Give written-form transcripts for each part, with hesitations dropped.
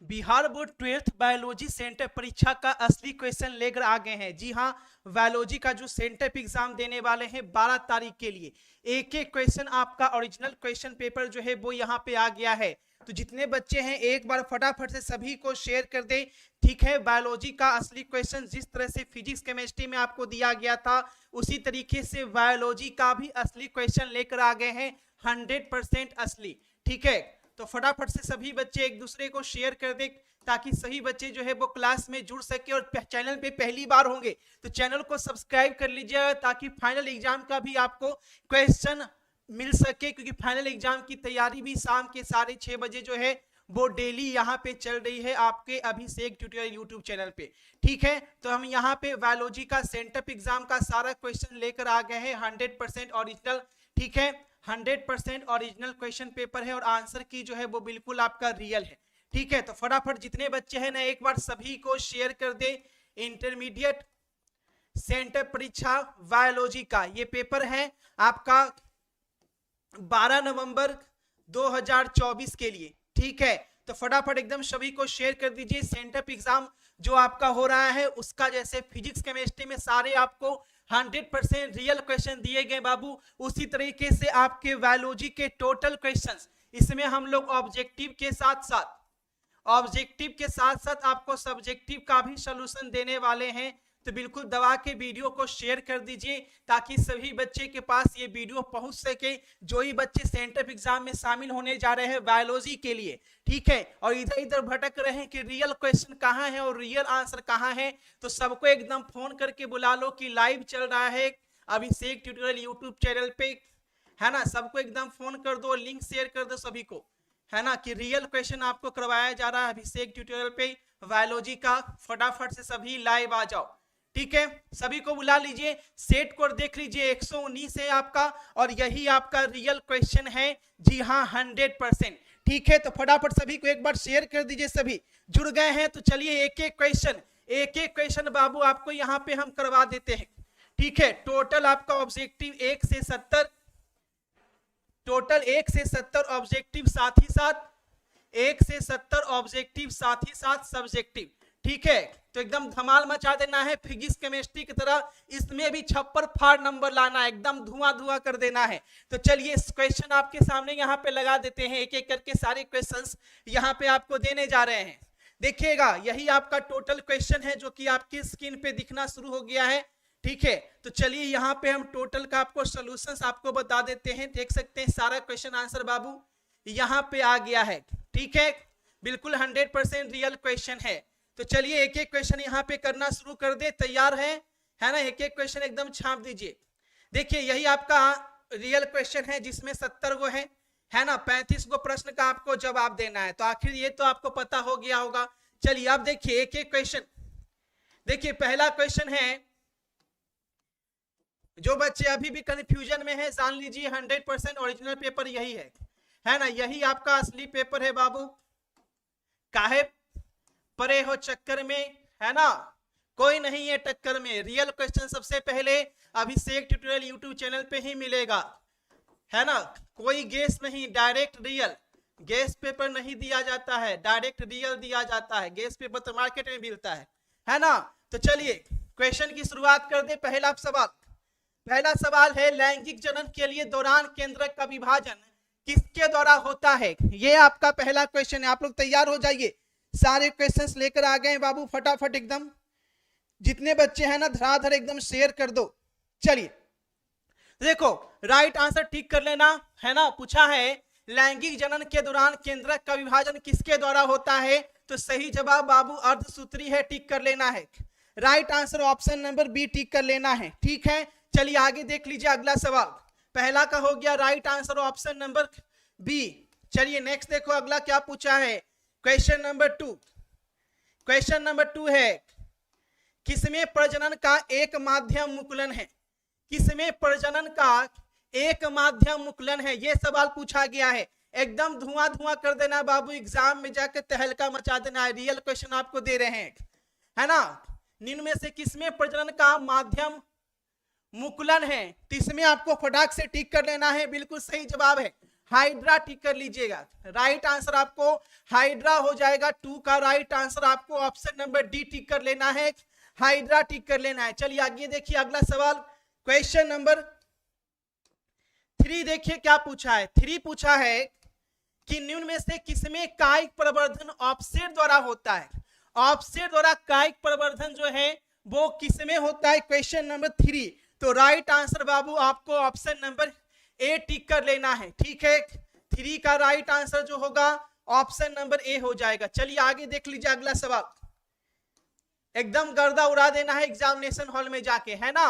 Bihar board 12th biology centre परीक्षा का असली क्वेश्चन लेकर आ गए हैं। जी हाँ, बायोलॉजी का जो सेंटर पे एग्जाम देने वाले हैं 12 तारीख के लिए, एक एक क्वेश्चन आपका ओरिजिनल क्वेश्चन पेपर जो है वो यहाँ पे आ गया है। तो जितने बच्चे हैं एक बार फटाफट से सभी को शेयर कर दे, ठीक है। बायोलॉजी का असली क्वेश्चन जिस तरह से फिजिक्स केमिस्ट्री में आपको दिया गया था, उसी तरीके से बायोलॉजी का भी असली क्वेश्चन लेकर आ गए हैं, 100% असली, ठीक है। तो फटाफट से सभी बच्चे एक दूसरे को शेयर कर दे, ताकि सभी बच्चे जो है वो क्लास में जुड़ सके। और चैनल पे पहली बार होंगे तो चैनल को सब्सक्राइब कर लीजिएगा, ताकि फाइनल एग्जाम का भी आपको क्वेश्चन मिल सके, क्योंकि फाइनल एग्जाम की तैयारी भी शाम के 6:30 बजे जो है वो डेली यहाँ पे चल रही है आपके अभिषेक ट्यूटोरियल यूट्यूब चैनल पे, ठीक है। तो हम यहाँ पे बायोलॉजी का सेंटअप एग्जाम का सारा क्वेश्चन लेकर आ गए हैं, 100% ओरिजिनल, ठीक है। 100% ओरिजिनल क्वेश्चन पेपर है और आंसर की जो है वो बिल्कुल आपका रियल है, ठीक है। तो फटाफट जितने बच्चे हैं ना एक बार सभी को शेयर कर दे। इंटरमीडिएट सेंटर परीक्षा बायोलॉजी का ये पेपर है आपका 12 नवंबर 2024 के लिए, ठीक है। तो फटाफट एकदम सभी को शेयर कर दीजिए। सेंटर एग्जाम जो आपका हो रहा है उसका जैसे फिजिक्स केमिस्ट्री में सारे आपको 100% रियल क्वेश्चन दिए गए बाबू, उसी तरीके से आपके बायोलॉजी के टोटल क्वेश्चंस, इसमें हम लोग ऑब्जेक्टिव के साथ साथ आपको सब्जेक्टिव का भी सॉल्यूशन देने वाले हैं। तो बिल्कुल दबा के वीडियो को शेयर कर दीजिए, ताकि सभी बच्चे के पास ये वीडियो पहुंच सके, जो ही बच्चे सेंटर एग्जाम में शामिल होने जा रहे हैं बायोलॉजी के लिए, ठीक है। और इधर इधर भटक रहे हैं कि रियल क्वेश्चन कहाँ है और रियल आंसर कहाँ है, तो सबको एकदम फोन करके बुला लो कि लाइव चल रहा है अभिषेक ट्यूटोरियल यूट्यूब चैनल पे, है ना। सबको एकदम फोन कर दो, लिंक शेयर कर दो सभी को, है ना, कि रियल क्वेश्चन आपको करवाया जा रहा है अभिषेक ट्यूटोरियल पे बायोलॉजी का। फटाफट से सभी लाइव आ जाओ, ठीक है। सभी को बुला लीजिए, सेट कोड देख लीजिए, 119 है आपका और यही आपका रियल क्वेश्चन है। जी हाँ, 100%, ठीक है। तो फटाफट सभी को एक बार शेयर कर दीजिए। सभी जुड़ गए हैं तो चलिए एक एक क्वेश्चन बाबू आपको यहाँ पे हम करवा देते हैं, ठीक है। टोटल आपका ऑब्जेक्टिव 1 से 70, टोटल 1 से 70 ऑब्जेक्टिव, साथ ही साथ 1 से 70 ऑब्जेक्टिव, साथ ही साथ सब्जेक्टिव, ठीक है। तो एकदम धमाल मचा देना है फिजिक्स केमिस्ट्री की तरह, इसमें भी छप्पर फाड़ नंबर लाना है, एकदम धुआं धुआं कर देना है। तो चलिए क्वेश्चन आपके सामने यहाँ पे लगा देते हैं, एक एक करके सारे क्वेश्चंस यहाँ पे आपको देने जा रहे हैं। देखिएगा, यही आपका टोटल क्वेश्चन है जो कि आपकी स्क्रीन पे दिखना शुरू हो गया है, ठीक है। तो चलिए यहाँ पे हम टोटल का आपको सॉल्यूशंस आपको बता देते हैं। देख सकते हैं सारा क्वेश्चन आंसर बाबू यहाँ पे आ गया है, ठीक है। बिल्कुल 100% रियल क्वेश्चन है। तो चलिए एक एक क्वेश्चन यहाँ पे करना शुरू कर दे, तैयार है ना। एक एक क्वेश्चन एकदम छाप दीजिए। देखिए यही आपका रियल क्वेश्चन है, जिसमें 70 गो है ना, 35 गो प्रश्न का आपको जवाब देना है। तो आखिर ये तो आपको पता हो गया होगा। चलिए अब देखिए एक एक क्वेश्चन। देखिए पहला क्वेश्चन है, जो बच्चे अभी भी कंफ्यूजन में है जान लीजिए, 100% ओरिजिनल पेपर यही है ना, यही आपका असली पेपर है बाबू। काहे परे हो चक्कर में, है ना, कोई नहीं है टक्कर में। रियल क्वेश्चन सबसे पहले अभिषेक ट्यूटोरियल यूट्यूब चैनल पे ही मिलेगा, है ना। कोई गेस नहीं, डायरेक्ट रियल। गेस पेपर नहीं दिया जाता है, डायरेक्ट रियल दिया जाता है। गेस पेपर तो मार्केट में मिलता है ना। तो चलिए क्वेश्चन की शुरुआत कर दे। पहला सवाल है, लैंगिक जनन के लिए दौरान केंद्रक का विभाजन किसके द्वारा होता है। ये आपका पहला क्वेश्चन है। आप लोग तैयार हो जाइए, सारे क्वेश्चंस लेकर आ गए बाबू, फटाफट एकदम जितने बच्चे हैं ना धड़ाधड़ एकदम शेयर कर दो। चलिए देखो, राइट आंसर ठीक कर लेना, है ना। पूछा है लैंगिक जनन के दौरान केंद्रक का विभाजन किसके द्वारा होता है, तो सही जवाब बाबू अर्धसूत्री है, टिक कर लेना है। Right answer option number B tick कर लेना है, ठीक है। चलिए आगे देख लीजिए अगला सवाल। पहला का हो गया right answer option number B. चलिए नेक्स्ट देखो अगला क्या पूछा है। क्वेश्चन नंबर टू है, किसमें प्रजनन का एक माध्यम मुकुलन है। किसमें प्रजनन का एक माध्यम मुकुलन है, यह सवाल पूछा गया है। एकदम धुआं धुआं कर देना बाबू, एग्जाम में जाकर तहलका मचा देना है। रियल क्वेश्चन आपको दे रहे हैं, है ना। निम्न में से किसमें प्रजनन का माध्यम मुकुलन है, तो इसमें आपको फटाक से टिक कर लेना है। बिल्कुल सही जवाब है, हाइड्रा टिक कर लीजिएगा। राइट आंसर आपको हाइड्रा हो जाएगा। 2 का राइट आंसर आपको ऑप्शन नंबर डी टिक कर लेना है, हाइड्रा टिक कर लेना है। चलिए आगे देखिए अगला सवाल, क्वेश्चन नंबर 3 देखिए क्या पूछा है। 3 पूछा है कि निम्न में से किसमें कायिक प्रवर्धन ऑफसेट द्वारा होता है। ऑफसेट द्वारा कायिक प्रवर्धन जो है वो किसमें होता है, क्वेश्चन नंबर 3। तो राइट आंसर बाबू आपको ऑप्शन नंबर ए टिक कर लेना है, ठीक है। 3 का राइट आंसर जो होगा ऑप्शन नंबर ए हो जाएगा। चलिए आगे देख लीजिए अगला सवाल, एकदम गर्दा उड़ा देना है एग्जामिनेशन हॉल में जाके, है ना।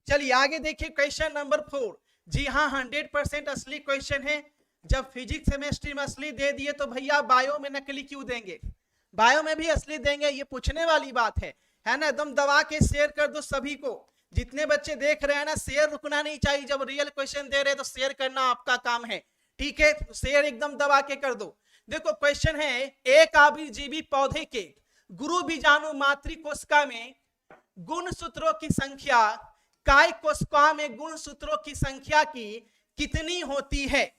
चलिए आगे देखिए क्वेश्चन नंबर 4। जी हाँ 100% असली क्वेश्चन है। जब फिजिक्स केमिस्ट्री में असली दे दिए तो भैया बायो में नकली क्यों देंगे, बायो में भी असली देंगे, ये पूछने वाली बात है ना। एकदम दबा के शेयर कर दो सभी को, जितने बच्चे देख रहे हैं ना, शेयर रुकना नहीं चाहिए। जब रियल क्वेश्चन दे रहे तो शेयर करना आपका काम है, ठीक है। शेयर एकदम दबा के कर दो। देखो क्वेश्चन है, एक आबीजीवी पौधे के गुरु बीजाणु मातृ कोशिका में गुण सूत्रों की संख्या कायिक कोशिका में गुण सूत्रों की संख्या की कितनी होती है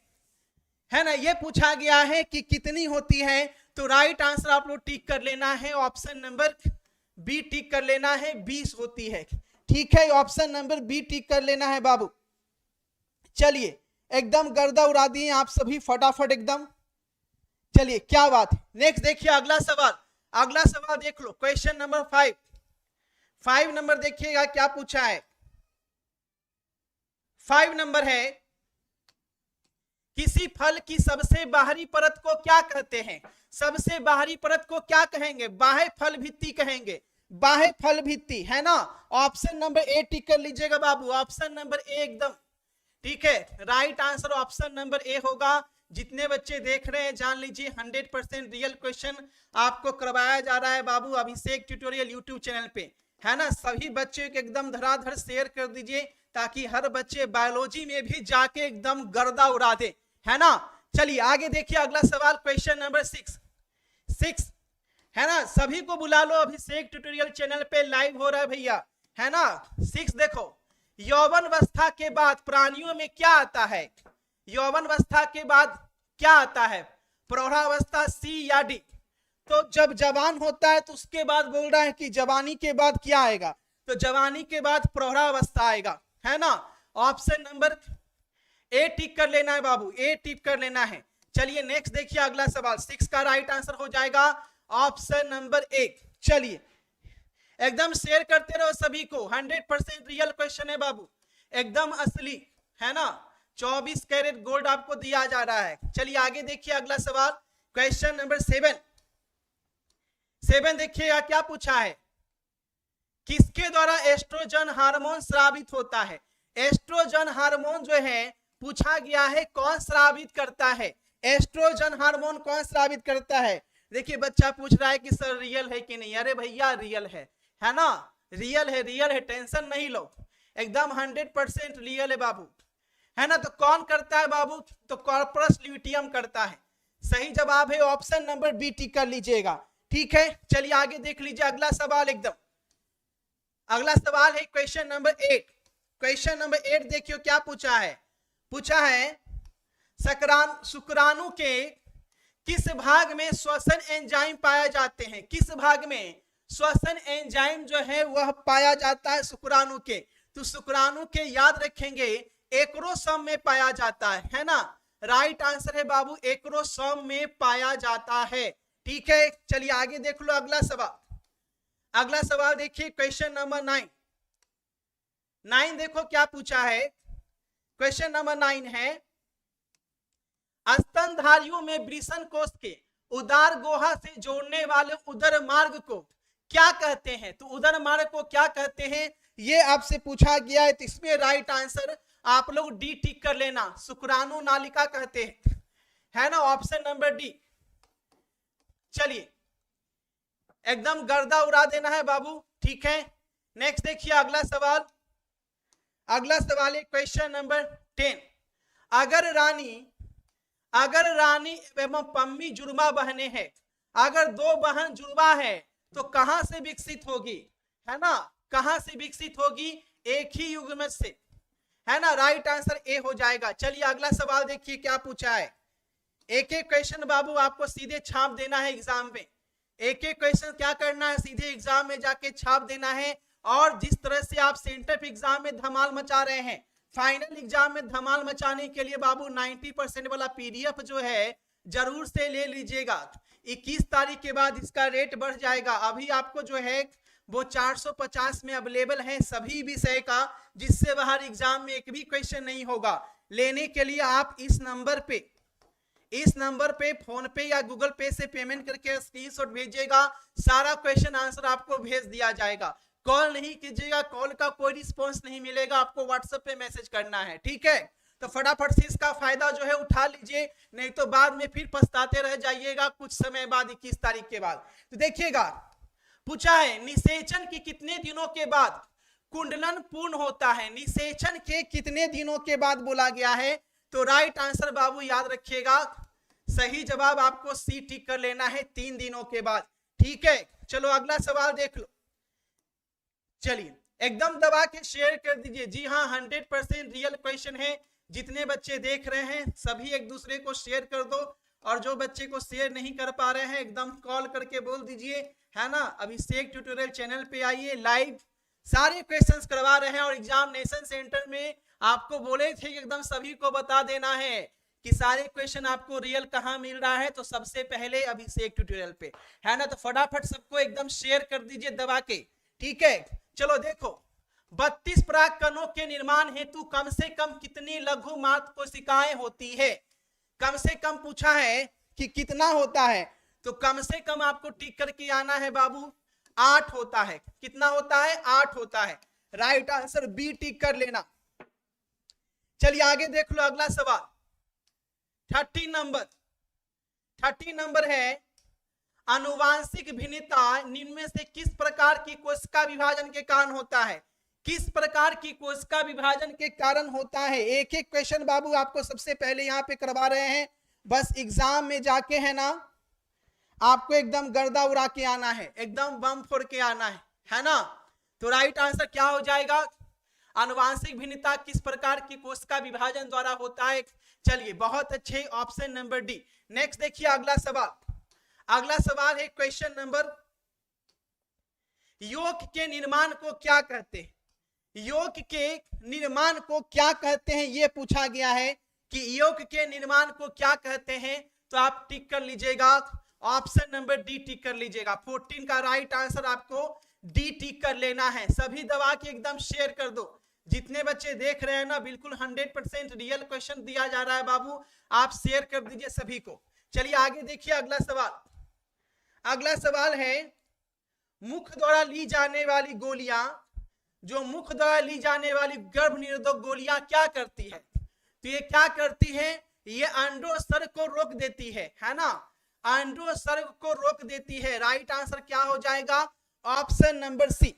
ना। ये पूछा गया है कि कितनी होती है। तो राइट आंसर आप लोग टिक कर लेना है, ऑप्शन नंबर बी टिक कर लेना है, 20 होती है, ठीक है। ऑप्शन नंबर बी टिक कर लेना है बाबू। चलिए एकदम गर्दा उड़ा दिए आप सभी फटाफट एकदम। चलिए क्या बात है। नेक्स्ट देखिए अगला सवाल, अगला सवाल देख लो, क्वेश्चन नंबर 5 नंबर देखिएगा क्या पूछा है। 5 नंबर है, किसी फल की सबसे बाहरी परत को क्या कहते हैं। सबसे बाहरी परत को क्या कहेंगे, बाह्य फल भित्ति कहेंगे, बाह्य फल भित्ति, है ना। ऑप्शन नंबर ए टिक कर लीजिएगा बाबू, ऑप्शन नंबर ए एकदम ठीक है। राइट आंसर ऑप्शन नंबर ए होगा। जितने बच्चे देख रहे हैं जान लीजिए 100% रियल क्वेश्चन आपको करवाया जा रहा है बाबू अभिषेक ट्यूटोरियल यूट्यूब चैनल पे, है ना। सभी बच्चे को एकदम धड़ाधड़ शेयर कर दीजिए ताकि हर बच्चे बायोलॉजी में भी जाके एकदम गर्दा उड़ा दे, है ना। चलिए आगे देखिए अगला सवाल, क्वेश्चन नंबर 6 है ना। सभी को बुला लो, अभिषेक ट्यूटोरियल चैनल पे लाइव हो रहा है भैया, है ना। 6 देखो, यौवन अवस्था के बाद प्राणियों में क्या आता है। यौवन अवस्था के बाद क्या आता है, प्रौढ़ावस्था, सी या डी। तो जब जवान होता है तो उसके बाद बोल रहा है कि जवानी के बाद क्या आएगा, तो जवानी के बाद प्रौढ़ावस्था आएगा, है ना। ऑप्शन नंबर ए टिक कर लेना है बाबू, ए टिक कर लेना है। चलिए नेक्स्ट देखिए अगला सवाल, 6 का राइट आंसर हो जाएगा ऑप्शन नंबर 1। चलिए एकदम शेयर करते रहो सभी को, 100% रियल क्वेश्चन है बाबू, एकदम असली, है ना। 24 कैरेट गोल्ड आपको दिया जा रहा है। चलिए आगे देखिए अगला सवाल, क्वेश्चन नंबर 7 देखिएगा क्या पूछा है। किसके द्वारा एस्ट्रोजन हार्मोन स्रावित होता है। एस्ट्रोजन हार्मोन जो है पूछा गया है कौन स्रावित करता है, एस्ट्रोजन हार्मोन कौन स्रावित करता है। देखिए बच्चा पूछ रहा है कि सर रियल है कि नहीं, अरे भैया रियल है ना, रियल है, टेंशन नहीं लो, एकदम 100% रियल है बाबू, है ना। तो कौन करता है बाबू, तो कॉर्पस ल्यूटियम करता है। सही जवाब है ऑप्शन नंबर बी टिक कर लीजिएगा, ठीक है। चलिए आगे देख लीजिए अगला सवाल, एकदम अगला सवाल है क्वेश्चन नंबर 8। क्वेश्चन नंबर 8 देखियो क्या पूछा है। पूछा है शुक्राणु के किस भाग में श्वसन एंजाइम पाया जाते हैं। किस भाग में श्वसन एंजाइम जो है वह पाया जाता है शुक्राणु के। तो शुक्राणु के याद रखेंगे एक्रोसोम में पाया जाता है ना। राइट आंसर है बाबू एक्रोसोम में पाया जाता है, ठीक है। चलिए आगे देख लो अगला सवाल, अगला सवाल देखिए क्वेश्चन नंबर 9 देखो क्या पूछा है। क्वेश्चन नंबर 9 है, स्तनधारियों में वृषण कोष के उदर गुहा से जोड़ने वाले उदर मार्ग को क्या कहते हैं। तो उदर मार्ग को क्या कहते हैं ये आपसे पूछा गया है। तो इसमें राइट आंसर आप लोग डी टिक कर लेना, शुक्राणु नालिका कहते हैं, है ना। Option number D. चलिए एकदम गर्दा उड़ा देना है बाबू, ठीक है। नेक्स्ट देखिए अगला सवाल, अगला सवाल है क्वेश्चन नंबर 10। अगर रानी एवं पम्मी जुड़वा बहनें हैं, अगर 2 बहन जुड़वा है तो कहां से विकसित होगी, है ना। कहां से विकसित होगी, एक ही युग्म से, है ना, राइट आंसर ए हो जाएगा। चलिए अगला सवाल देखिए क्या पूछा है। एक एक क्वेश्चन बाबू आपको सीधे छाप देना है एग्जाम में, एक एक क्वेश्चन क्या करना है, सीधे एग्जाम में जाके छाप देना है। और जिस तरह से आप सेंटर एग्जाम में धमाल मचा रहे हैं, फाइनल एग्जाम में धमाल मचाने के लिए बाबू 90% वाला पीडीएफ जो है जरूर से ले लीजिएगा। 21 तारीख के बाद इसका रेट बढ़ जाएगा। अभी आपको जो है वो 450 में अवेलेबल है सभी विषय का, जिससे बाहर एग्जाम में एक भी क्वेश्चन नहीं होगा। लेने के लिए आप इस नंबर पे फोन पे या गूगल पे से पेमेंट करके स्क्रीनशॉट भेजिएगा, सारा क्वेश्चन आंसर आपको भेज दिया जाएगा। कॉल नहीं कीजिएगा, कॉल का कोई रिस्पॉन्स नहीं मिलेगा, आपको व्हाट्सएप पे मैसेज करना है, ठीक है। तो फटाफट से इसका फायदा जो है उठा लीजिए, नहीं तो बाद में फिर पछताते रह जाइएगा कुछ समय बाद, 21 तारीख के बाद। तो देखिएगा पूछा है निषेचन की कितने दिनों के बाद कुंडलन पूर्ण होता है, निषेचन के कितने दिनों के बाद बोला गया है। तो राइट आंसर बाबू याद रखिएगा, सही जवाब आपको सी टिक कर लेना है 3 दिनों के बाद, ठीक है। चलो अगला सवाल देख लो। चलिए एकदम दबा के शेयर कर दीजिए। जी हाँ 100% रियल क्वेश्चन है, जितने बच्चे देख रहे हैं सभी एक दूसरे को शेयर कर दो, और जो बच्चे को शेयर नहीं कर पा रहे हैं एकदम कॉल करके बोल दीजिए, है ना। अभिषेक ट्यूटोरियल चैनल पे आइए, लाइव सारे क्वेश्चंस करवा रहे हैं, और एग्जामिनेशन सेंटर में आपको बोले थे कि एकदम सभी को बता देना है कि सारे क्वेश्चन आपको रियल कहाँ मिल रहा है। तो सबसे पहले अभिषेक ट्यूटोरियल पे, है ना। तो फटाफट सबको एकदम शेयर कर दीजिए दबा के, ठीक है। चलो देखो 32 परागकणों के निर्माण हेतु कम से कम कितनी लघु मात्र कोशिकाएं होती है। कम से कम पूछा है कि कितना होता है, तो कम से कम आपको टिक करके आना है बाबू, 8 होता है। कितना होता है, 8 होता है। राइट आंसर बी टिक कर लेना। चलिए आगे देख लो अगला सवाल 30 नंबर है आनुवांशिक भिन्नता निम्न में से किस प्रकार की कोशिका विभाजन के कारण होता है। किस प्रकार की कोशिका विभाजन के कारण होता है। एक एक क्वेश्चन बाबू आपको सबसे पहले यहाँ पे करवा रहे हैं, बस एग्जाम में जाके है ना आपको एकदम गर्दा उड़ा के आना है, एकदम बम फोड़ के आना है ना। तो राइट आंसर क्या हो जाएगा, आनुवांशिक भिन्नता किस प्रकार की कोशिका विभाजन द्वारा होता है। चलिए बहुत अच्छे, ऑप्शन नंबर डी। नेक्स्ट देखिए अगला सवाल। अगला सवाल है क्वेश्चन नंबर, योग के निर्माण को क्या कहते हैं। योग के निर्माण को क्या कहते हैं ये पूछा गया है कि योग के निर्माण को क्या कहते हैं। तो आप टिक कर लीजिएगा, ऑप्शन नंबर डी टिक कर लीजिएगा। 14 का राइट आंसर आपको डी टिक कर लेना है। सभी दबा के एकदम शेयर कर दो, जितने बच्चे देख रहे हैं ना बिल्कुल 100% रियल क्वेश्चन दिया जा रहा है बाबू, आप शेयर कर दीजिए सभी को। चलिए आगे देखिए अगला सवाल। अगला सवाल है मुख द्वारा ली जाने वाली गोलियां, जो मुख द्वारा ली जाने वाली गर्भ निरोधक गोलियां क्या करती है। तो ये क्या करती है, ये अंडोत्सर्ग को रोक देती है ना, अंडोत्सर्ग को रोक देती है। राइट आंसर क्या हो जाएगा, ऑप्शन नंबर सी,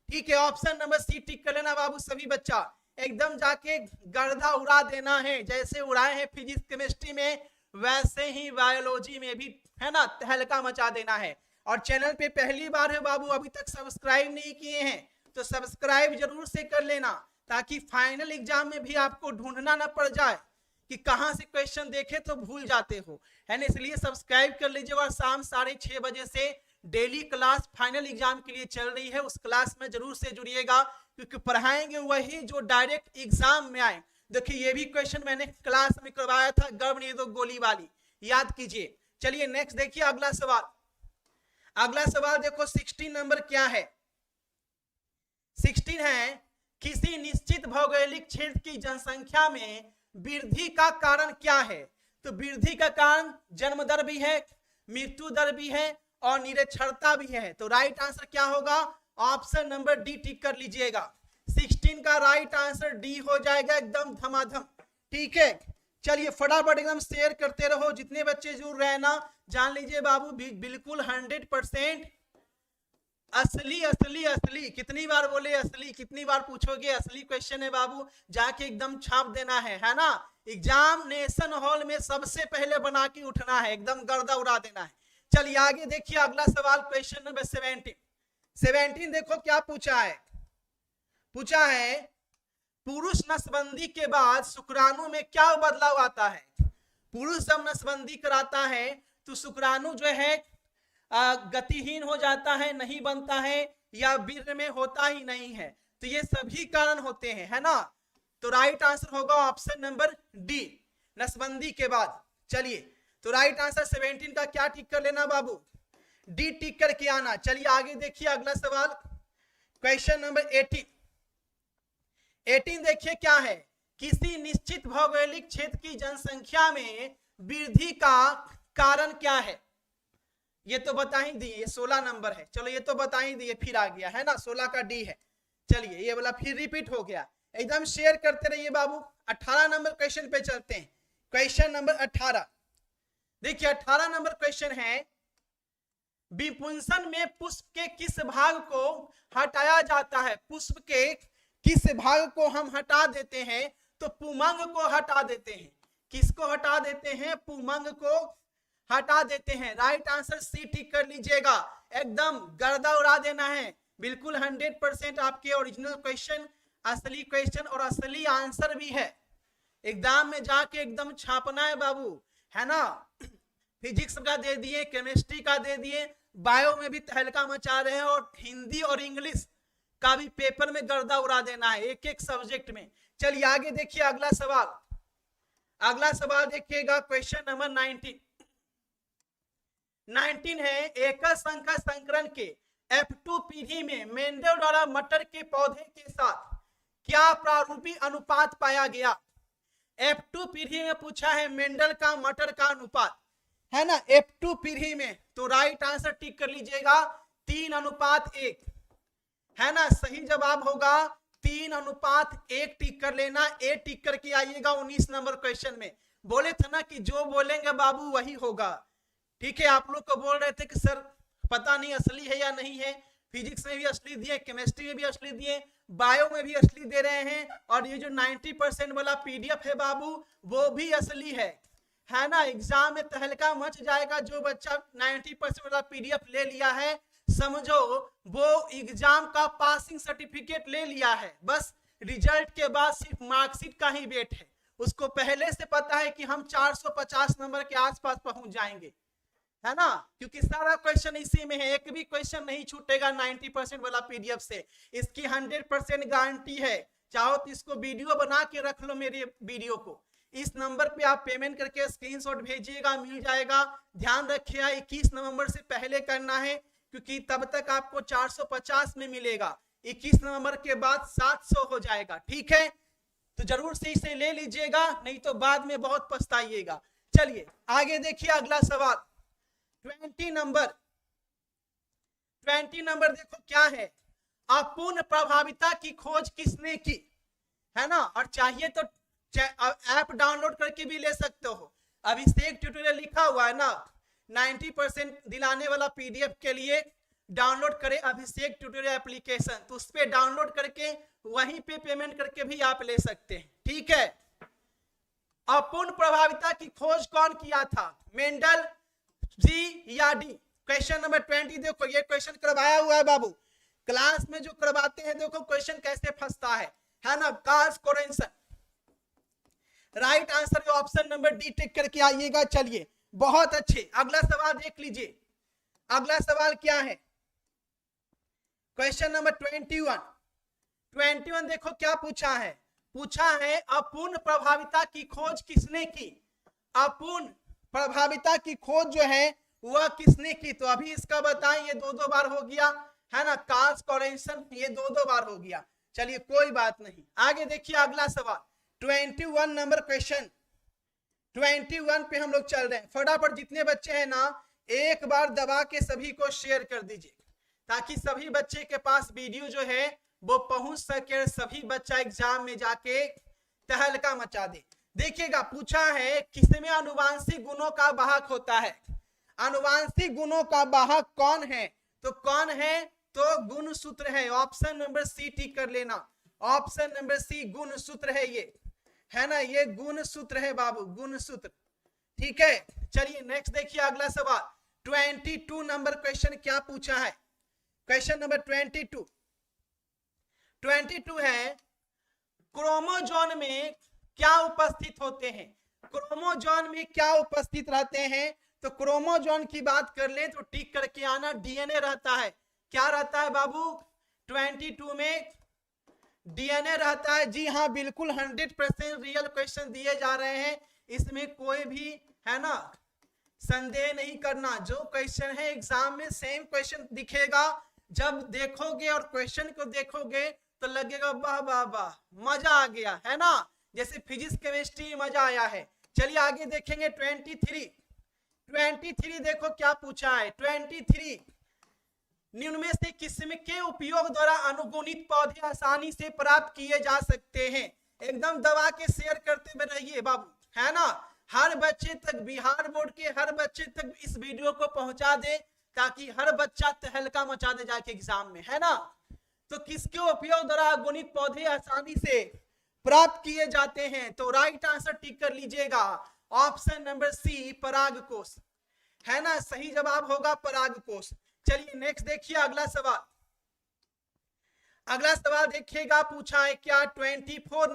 ठीक है। ऑप्शन नंबर सी टिक कर लेना बाबू सभी बच्चा, एकदम जाके गर्दा उड़ा देना है। जैसे उड़ाए हैं फिजिक्स केमिस्ट्री में, वैसे ही बायोलॉजी में भी है ना तहलका मचा देना है। और चैनल पे पहली बार है बाबू, अभी तक सब्सक्राइब नहीं किए हैं तो सब्सक्राइब जरूर से कर लेना, ताकि फाइनल एग्जाम में भी आपको ढूंढना ना पड़ जाए कि कहां से क्वेश्चन देखे तो भूल जाते हो, है ना। इसलिए सब्सक्राइब कर लीजिए। और शाम 6:30 बजे से डेली क्लास फाइनल एग्जाम के लिए चल रही है, उस क्लास में जरूर से जुड़िएगा, क्योंकि पढ़ाएंगे वही जो डायरेक्ट एग्जाम में आए। देखिए ये भी क्वेश्चन मैंने क्लास में करवाया था, गर्भ निरोधक गोली वाली, याद कीजिए। चलिए नेक्स्ट देखिए अगला सवाल। अगला सवाल देखो 16 नंबर क्या है। 16 है किसी निश्चित भौगोलिक क्षेत्र की जनसंख्या में वृद्धि का कारण क्या है। तो वृद्धि का कारण जन्म दर भी है, मृत्यु दर भी है और निरक्षरता भी है। तो राइट आंसर क्या होगा, ऑप्शन नंबर डी टिक कर लीजिएगा। 16 का राइट आंसर डी हो जाएगा, एकदम धमाधम, ठीक है। चलिए फटाफट एकदम शेयर करते रहो, जितने बच्चे जुड़ रहे हैं ना, जान लीजिए बाबू बिल्कुल 100% असली असली असली। कितनी बार बोले असली, कितनी बार पूछोगे, असली क्वेश्चन है बाबू, जाके एकदम छाप देना है ना। एग्जामिनेशन हॉल में सबसे पहले बना के उठना है, एकदम गर्दा उड़ा देना है। चलिए आगे देखिए अगला सवाल क्वेश्चन नंबर 17 देखो क्या पूछा है। पूछा है पुरुष नसबंदी के बाद शुक्राणु में क्या बदलाव आता है? पुरुष जब नसबंदी कराता है तो शुक्राणु जो है गतिहीन हो जाता है, नहीं बनता है, या वीर्य में होता ही नहीं है। तो ये सभी कारण होते हैं, है ना। तो राइट आंसर होगा ऑप्शन नंबर डी, नसबंदी के बाद। चलिए, तो राइट आंसर 17 का क्या टिक कर लेना बाबू? डी टिक करके आना। चलिए आगे देखिए अगला सवाल, क्वेश्चन नंबर 18 देखिए क्या है। किसी निश्चित भौगोलिक क्षेत्र की जनसंख्या में वृद्धि का कारण क्या है? ये तो बता ही दिए, ये 16 नंबर है। चलो ये तो बता ही दिए, फिर आ गया है ना, 16 का डी है। चलिए ये वाला फिर रिपीट हो गया, एकदम शेयर करते रहिए बाबू। 18 नंबर क्वेश्चन पे चलते हैं। क्वेश्चन नंबर 18 देखिए, 18 नंबर क्वेश्चन है, विपुंसन में पुष्प के किस भाग को हटाया जाता है? पुष्प के किस भाग को हम हटा देते हैं? तो पुमंग को हटा देते हैं। किसको हटा देते हैं? पुमंग को हटा देते हैं। राइट आंसर सी टिक कर लीजिएगा, एकदम गर्दा उड़ा देना है। बिल्कुल 100% आपके ओरिजिनल क्वेश्चन, असली क्वेश्चन और असली आंसर भी है। एग्जाम में जाके एकदम छापना है बाबू, है ना। फिजिक्स का दे दिए, केमिस्ट्री का दे दिए, बायो में भी तहलका मचा रहे हैं, और हिंदी और इंग्लिश का भी पेपर में गर्दा उड़ा देना है, एक एक सब्जेक्ट में। चलिए आगे देखिए अगला सवाल। अगला सवाल देखिएगा, क्वेश्चन नंबर 19 है, एकल संकर संकरण के F2 पीढ़ी में मेंडल द्वारा मटर के पौधे के साथ क्या प्रारूपी अनुपात पाया गया? F2 पीढ़ी में पूछा है मेंडल का मटर का अनुपात, है ना, F2 पीढ़ी में। तो राइट आंसर टिक कर लीजिएगा 3:1, है ना। सही जवाब होगा 3:1 टिक कर लेना, ए टिक करके आइएगा 19 नंबर क्वेश्चन में। बोले थे ना कि जो बोलेंगे बाबू वही होगा, ठीक है। आप लोग को बोल रहे थे कि सर पता नहीं असली है या नहीं है, फिजिक्स में भी असली दिए, केमिस्ट्री में भी असली दिए, बायो में भी असली दे रहे हैं, और ये जो 90% वाला पीडीएफ है बाबू वो भी असली है ना। एग्जाम में तहलका मच जाएगा। जो बच्चा 90% वाला पीडीएफ ले लिया है, समझो वो एग्जाम का पासिंग सर्टिफिकेट ले लिया है। बस रिजल्ट के बाद सिर्फ मार्कशीट का ही वेट है। उसको पहले से पता है कि हम 450 नंबर के आसपास पहुंच जाएंगे, है ना, क्योंकि सारा क्वेश्चन इसी में है। एक भी क्वेश्चन नहीं छूटेगा 90% वाला पीडीएफ से, इसकी 100% गारंटी है। चाहो तो इसको वीडियो बना के रख लो, मेरे वीडियो को। इस नंबर पे आप पेमेंट करके स्क्रीनशॉट भेजिएगा, मिल जाएगा। ध्यान रखिएगा 21 नवंबर से पहले करना है, क्योंकि तब तक आपको 450 में मिलेगा। 21 नवंबर के बाद 700 हो जाएगा, ठीक है। तो जरूर से इसे ले लीजिएगा, नहीं तो बाद में बहुत पछताइएगा। चलिए आगे देखिए अगला सवाल, 20 नंबर देखो क्या है। अपूर्ण प्रभाविता की खोज किसने की, है ना। और चाहिए तो ऐप डाउनलोड करके भी ले सकते हो। अभिषेक ट्यूटोरियल लिखा हुआ है ना, 90% दिलाने वाला पीडीएफ के लिए डाउनलोड करें अभिषेक ट्यूटोरियल एप्लीकेशन, तो उस पर डाउनलोड करके वहीं पे पेमेंट करके भी आप ले सकते हैं, ठीक है। अपूर्ण प्रभाविता की खोज कौन किया था? मेंडल, जी या डी? क्वेश्चन नंबर 20 देखो, ये क्वेश्चन करवाया हुआ है बाबू। क्लास में जो करवाते हैं देखो क्वेश्चन कैसे फंसता है ना। Carls Correns, right answer option number D tick करके आइएगा। चलिए बहुत अच्छे, अगला सवाल देख लीजिए। अगला सवाल क्या है? क्वेश्चन नंबर 21 देखो क्या पूछा है। पूछा है अपूर्ण प्रभाविता की खोज किसने की? अपूर्ण प्रभाविता की खोज जो है वह किसने की? तो अभी इसका बताएं, ये दो बार हो गया, है ना। कार्ल्स कोरेंसन, ये दो बार हो गया। चलिए कोई बात नहीं, आगे देखिए अगला सवाल, 21 नंबर क्वेश्चन। 21 पे हम लोग चल रहे हैं। फटाफट जितने बच्चे हैं ना, एक बार दबा के सभी को शेयर कर दीजिए, ताकि सभी बच्चे के पास वीडियो जो है वो पहुंच सके, सभी बच्चा एग्जाम में जाके तहलका मचा दे। देखिएगा पूछा है किसमें आनुवांशिक गुणों का वाहक होता है? आनुवांशिक गुणों का वाहक कौन है? तो कौन है? तो गुण सूत्र है। ऑप्शन नंबर सी टिक कर लेना, ऑप्शन नंबर सी गुण सूत्र है ये, है ना। ये गुण सूत्र है बाबू, गुण सूत्र, ठीक है। चलिए नेक्स्ट देखिए अगला सवाल, 22 नंबर क्वेश्चन क्या पूछा है? क्वेश्चन नंबर 22 है, क्रोमोजोन में क्या उपस्थित होते हैं? क्रोमोजोन में क्या उपस्थित रहते हैं? तो क्रोमोजोन की बात कर ले तो टिक करके आना, डीएनए रहता है। क्या रहता है बाबू? 22 में डीएनए रहता है। जी हाँ, बिल्कुल 100% रियल क्वेश्चन दिए जा रहे हैं, इसमें कोई भी है ना संदेह नहीं करना। जो क्वेश्चन है एग्जाम में सेम क्वेश्चन दिखेगा, जब देखोगे और क्वेश्चन को देखोगे तो लगेगा वाह वाह वाह, मजा आ गया, है ना, जैसे फिजिक्स केमिस्ट्री मजा आया है। चलिए आगे देखेंगे 23 देखो क्या पूछा है। 23 निम्न में से किस्म के उपयोग द्वारा अनुगुणित पौधे आसानी से प्राप्त किए जा सकते हैं? एकदम दबा के शेयर करते हुए रहिए बाबू, है ना, हर बच्चे तक, बिहार बोर्ड के हर बच्चे तक इस वीडियो को पहुंचा दे ताकि हर बच्चा तहलका मचा दे जाके एग्जाम में, है ना। तो किसके उपयोग द्वारा अनुगुणित पौधे आसानी से प्राप्त किए जाते हैं? तो राइट आंसर टिक कर लीजिएगा, ऑप्शन नंबर सी परागकोश, है ना, सही जवाब होगा परागकोश। चलिए नेक्स्ट देखिए अगला सवाल। अगला सवाल देखिएगा, पूछा है क्या 24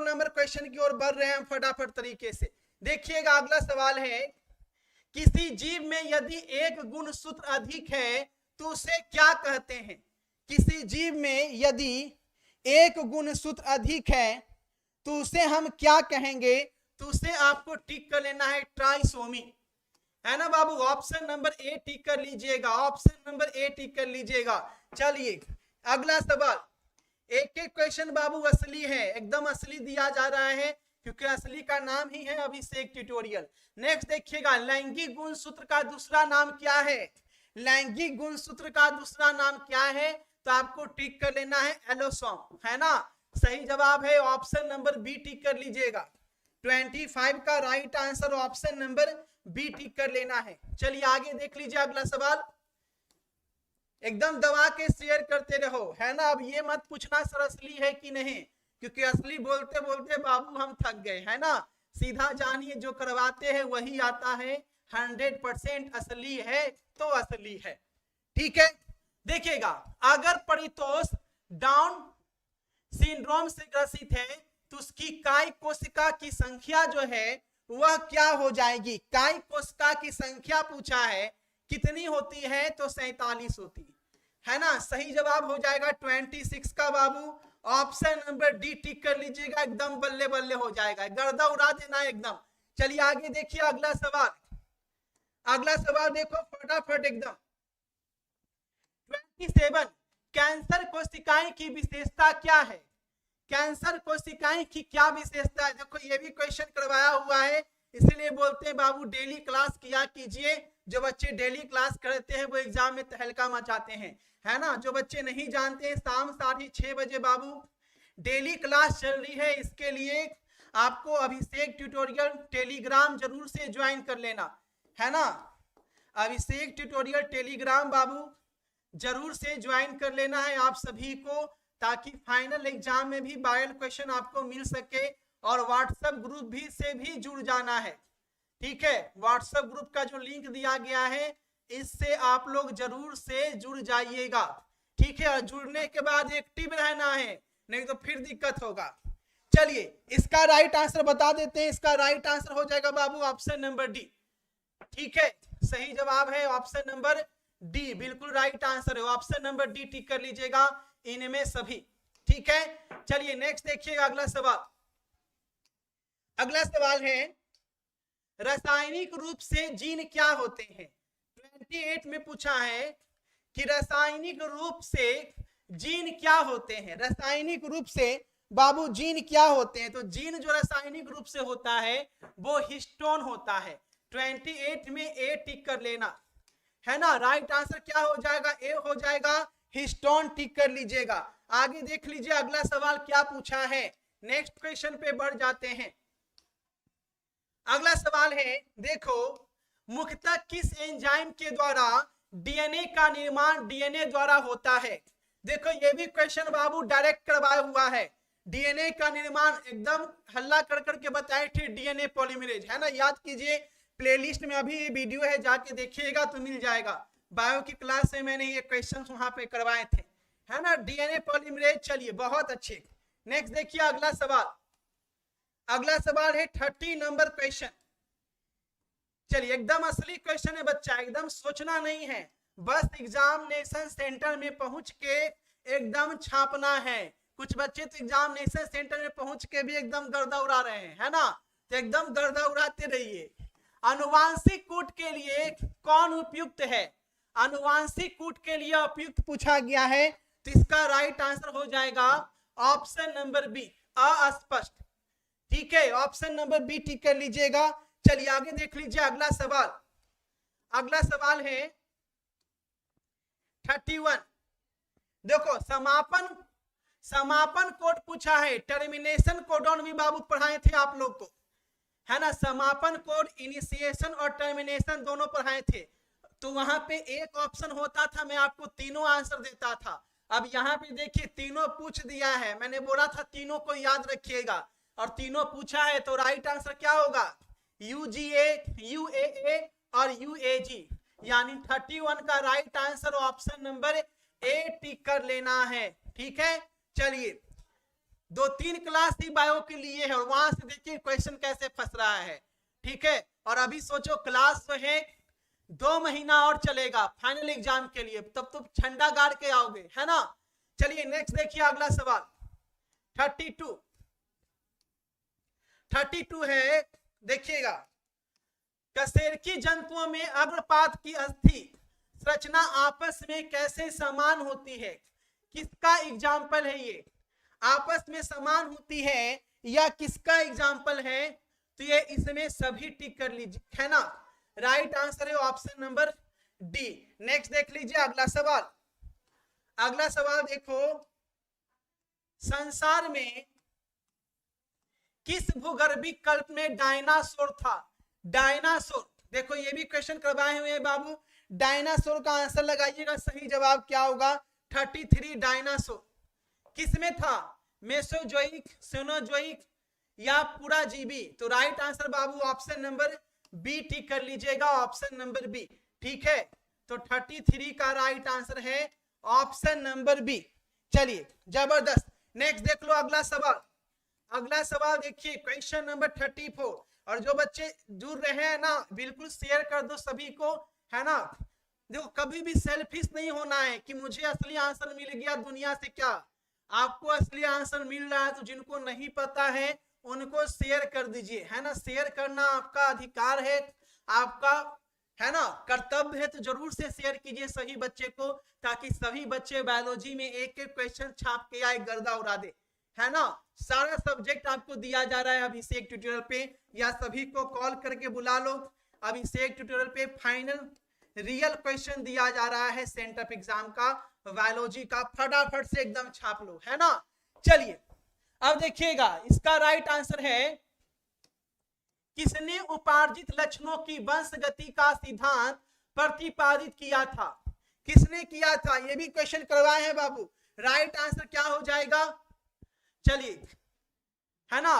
नंबर क्वेश्चन की ओर बढ़ रहे हैं फटाफट तरीके से। देखिएगा अगला सवाल है, किसी जीव में यदि एक गुणसूत्र अधिक है तो उसे क्या कहते हैं? किसी जीव में यदि एक गुणसूत्र अधिक है तो उसे हम क्या कहेंगे? तो उसे आपको टिक कर लेना है ट्राइसोमी, है ना बाबू। ऑप्शन नंबर ए टिक कर लीजिएगा, ऑप्शन नंबर ए टिक कर लीजिएगा। चलिए अगला सवाल, एक एक क्वेश्चन बाबू असली है, एकदम असली दिया जा रहा है क्योंकि असली का नाम ही है अभिषेक ट्यूटोरियल। नेक्स्ट देखिएगा, लैंगिक गुणसूत्र का दूसरा नाम क्या है? लैंगिक गुणसूत्र का दूसरा नाम क्या है? तो आपको टिक कर लेना है एलोसोम, है ना, सही जवाब है ऑप्शन नंबर बी टिक कर लीजिएगा। 25 का right answer option number B tick कर लेना है। चलिए आगे देख लीजिए अगला सवाल, एकदम दबा के शेयर करते रहो, है ना। अब ये मत पूछना सर असली है कि नहीं, क्योंकि असली बोलते बोलते बाबू हम थक गए, है ना। सीधा जानिए, जो करवाते हैं वही आता है, 100% असली है तो असली है, ठीक है। देखिएगा, अगर परितोष डाउन सिंड्रोम से ग्रसित है तो उसकी काय कोशिका की संख्या जो है वह क्या हो जाएगी? काय कोशिका की संख्या पूछा है, कितनी होती है? तो 47 होती है ना, सही जवाब हो जाएगा 26 का बाबू। ऑप्शन नंबर डी टिक कर लीजिएगा, एकदम बल्ले बल्ले हो जाएगा, गर्दा उड़ा देना एकदम। चलिए आगे देखिए अगला सवाल, अगला सवाल देखो फटाफट एकदम। 27 कैंसर कोशिकाएं की विशेषता क्या है? कैंसर कोशिकाएं की क्या विशेषता है? देखो ये भी क्वेश्चन करवाया हुआ है, इसलिए बोलते हैं बाबू डेली क्लास किया कीजिए। जो बच्चे डेली क्लास करते हैं वो एग्जाम में तहलका मचाते हैं, है ना। जो बच्चे नहीं जानते हैं, शाम 6:30 बजे बाबू डेली क्लास चल रही है, इसके लिए आपको अभिषेक ट्यूटोरियल टेलीग्राम जरूर से ज्वाइन कर लेना, है ना। अभिषेक ट्यूटोरियल टेलीग्राम बाबू जरूर से ज्वाइन कर लेना है आप सभी को, ताकि फाइनल एग्जाम में भी वायरल क्वेश्चन आपको मिल सके। और व्हाट्सएप ग्रुप भी से भी जुड़ जाना है, ठीक है। व्हाट्सएप ग्रुप का जो लिंक दिया गया है इससे आप लोग जरूर से जुड़ जाइएगा, ठीक है। और जुड़ने के बाद एक्टिव रहना है, नहीं तो फिर दिक्कत होगा। चलिए इसका राइट आंसर बता देते हैं, इसका राइट आंसर हो जाएगा बाबू ऑप्शन नंबर डी, ठीक है, सही जवाब है ऑप्शन नंबर डी, बिल्कुल राइट आंसर है, ऑप्शन नंबर डी टिक कर लीजिएगा इनमें सभी, ठीक है। चलिए नेक्स्ट देखिएगा अगला सवाल। अगला सवाल है, रासायनिक रूप से जीन क्या होते हैं? 28 में पूछा है कि रासायनिक रूप से जीन क्या होते हैं? रासायनिक रूप से बाबू जीन क्या होते हैं? तो जीन जो रासायनिक रूप से होता है वो हिस्टोन होता है। 28 में ए टिक कर लेना, है ना। राइट आंसर क्या हो जाएगा? ए हो जाएगा, हिस्टोन टिक कर लीजिएगा। आगे देख लीजिए अगला सवाल क्या पूछा है। नेक्स्ट क्वेश्चन पे बढ़ जाते हैं। अगला सवाल है, देखो मुख्यतः किस एंजाइम के द्वारा डीएनए का निर्माण डीएनए द्वारा होता है? देखो ये भी क्वेश्चन बाबू डायरेक्ट करवाया हुआ है। डीएनए का निर्माण एकदम हल्ला कर करके बताए थे, डीएनए पॉलीमरेज, है ना, याद कीजिए। प्लेलिस्ट में अभी ये वीडियो है, जाके देखिएगा तो मिल जाएगा। बायो की क्लास में मैंने ये क्वेश्चन वहां पे करवाए थे, है ना, डीएनए पॉलीमरेज। चलिए बहुत अच्छे, नेक्स्ट देखिए अगला सवाल, अगला सवाल है 30 नंबर क्वेश्चन। चलिए एकदम असली क्वेश्चन है बच्चा, एकदम सोचना नहीं है, बस एग्जामिनेशन सेंटर में पहुंच के एकदम छापना है। कुछ बच्चे तो एग्जामिनेशन सेंटर में पहुंच के भी एकदम गर्दा उड़ा रहे हैं, है ना, तो एकदम गर्दा उड़ाते रहिए। अनुवांशिक कूट के लिए कौन उपयुक्त है? अनुवांशिक कूट के लिए उपयुक्त पूछा गया है, तो इसका राइट आंसर हो जाएगा ऑप्शन नंबर बी, अस्पष्ट। ठीक है, ऑप्शन नंबर बी टिक कर लीजिएगा। चलिए आगे देख लीजिए अगला सवाल, अगला सवाल है 31। देखो समापन कोड पूछा है, टर्मिनेशन कोडॉन भी बाबू पढ़ाए थे आप लोग को, है ना, समापन कोड, इनिशिएशन और टर्मिनेशन दोनों पढ़ाए थे। तो वहां पे एक ऑप्शन होता था, मैं आपको तीनों आंसर देता था। अब यहाँ पे देखिए तीनों पूछ दिया है, मैंने बोला था तीनों को याद रखिएगा, और तीनों पूछा है, तो राइट आंसर क्या होगा? UGA, UAA और UAG, यानी 31 का right answer option number A tick कर लेना है। ठीक है, चलिए 2-3 क्लास ही बायो के लिए है, और वहां से देखिए क्वेश्चन कैसे फंस रहा है। ठीक है, और अभी सोचो क्लास जो है 2 महीना और चलेगा फाइनल एग्जाम के लिए, तब तो झंडा गाड़ के आओगे, है ना। चलिए नेक्स्ट देखिए अगला सवाल 32 है, देखिएगा। कशेरुकी जंतुओं में अग्रपात की अस्थि संरचना आपस में कैसे समान होती है? किसका एग्जाम्पल है ये? आपस में समान होती है या किसका एग्जाम्पल है? तो ये इसमें सभी टिक कर लीजिए, है ना। राइट आंसर है ऑप्शन नंबर डी। नेक्स्ट देख लीजिए अगला सवाल, अगला सवाल देखो, संसार में किस भूगर्भिक कल्प में डायनासोर था? डायनासोर, देखो ये भी क्वेश्चन करवाए हुए हैं बाबू, डायनासोर का आंसर लगाइएगा, सही जवाब क्या होगा? 33 डायनासोर किस में था? मेसोजोइक, सेनोजोइक या पुराजीवी? तो राइट आंसर बाबू ऑप्शन नंबर बी टिक कर लीजिएगा, ऑप्शन नंबर बी। ठीक है, तो 33 का राइट आंसर है ऑप्शन नंबर बी। चलिए जबरदस्त, नेक्स्ट देख लो अगला सवाल, अगला सवाल देखिए क्वेश्चन नंबर 34। और जो बच्चे जुड़ रहे हैं ना, बिल्कुल शेयर कर दो सभी को, है ना। देखो कभी भी सेल्फिश नहीं होना है कि मुझे असली आंसर मिल गया दुनिया से, क्या आपको असली आंसर मिल रहा है, तो जिनको नहीं पता है उनको शेयर कर दीजिए, है ना। शेयर करना आपका अधिकार है, आपका, है ना, कर्तव्य है, तो जरूर से शेयर कीजिए सही बच्चे को, ताकि सभी बच्चे बायोलॉजी में एक एक क्वेश्चन छाप के आए, गर्दा उड़ा दे, है ना। सारा सब्जेक्ट आपको दिया जा रहा है अभिषेक ट्यूटोरियल पे, या सभी को कॉल करके बुला लो, अभिषेक ट्यूटोरियल पे फाइनल रियल क्वेश्चन दिया जा रहा है सेंटर एग्जाम का, बायोलॉजी का, फटाफट से एकदम छाप लो, है ना। चलिए अब देखिएगा, इसका राइट आंसर है, किसने उपार्जित लक्षणों की वंशगति का सिद्धांत प्रतिपादित किया था? किसने किया था? ये भी क्वेश्चन करवाए हैं बाबू, राइट आंसर क्या हो जाएगा? चलिए, है ना,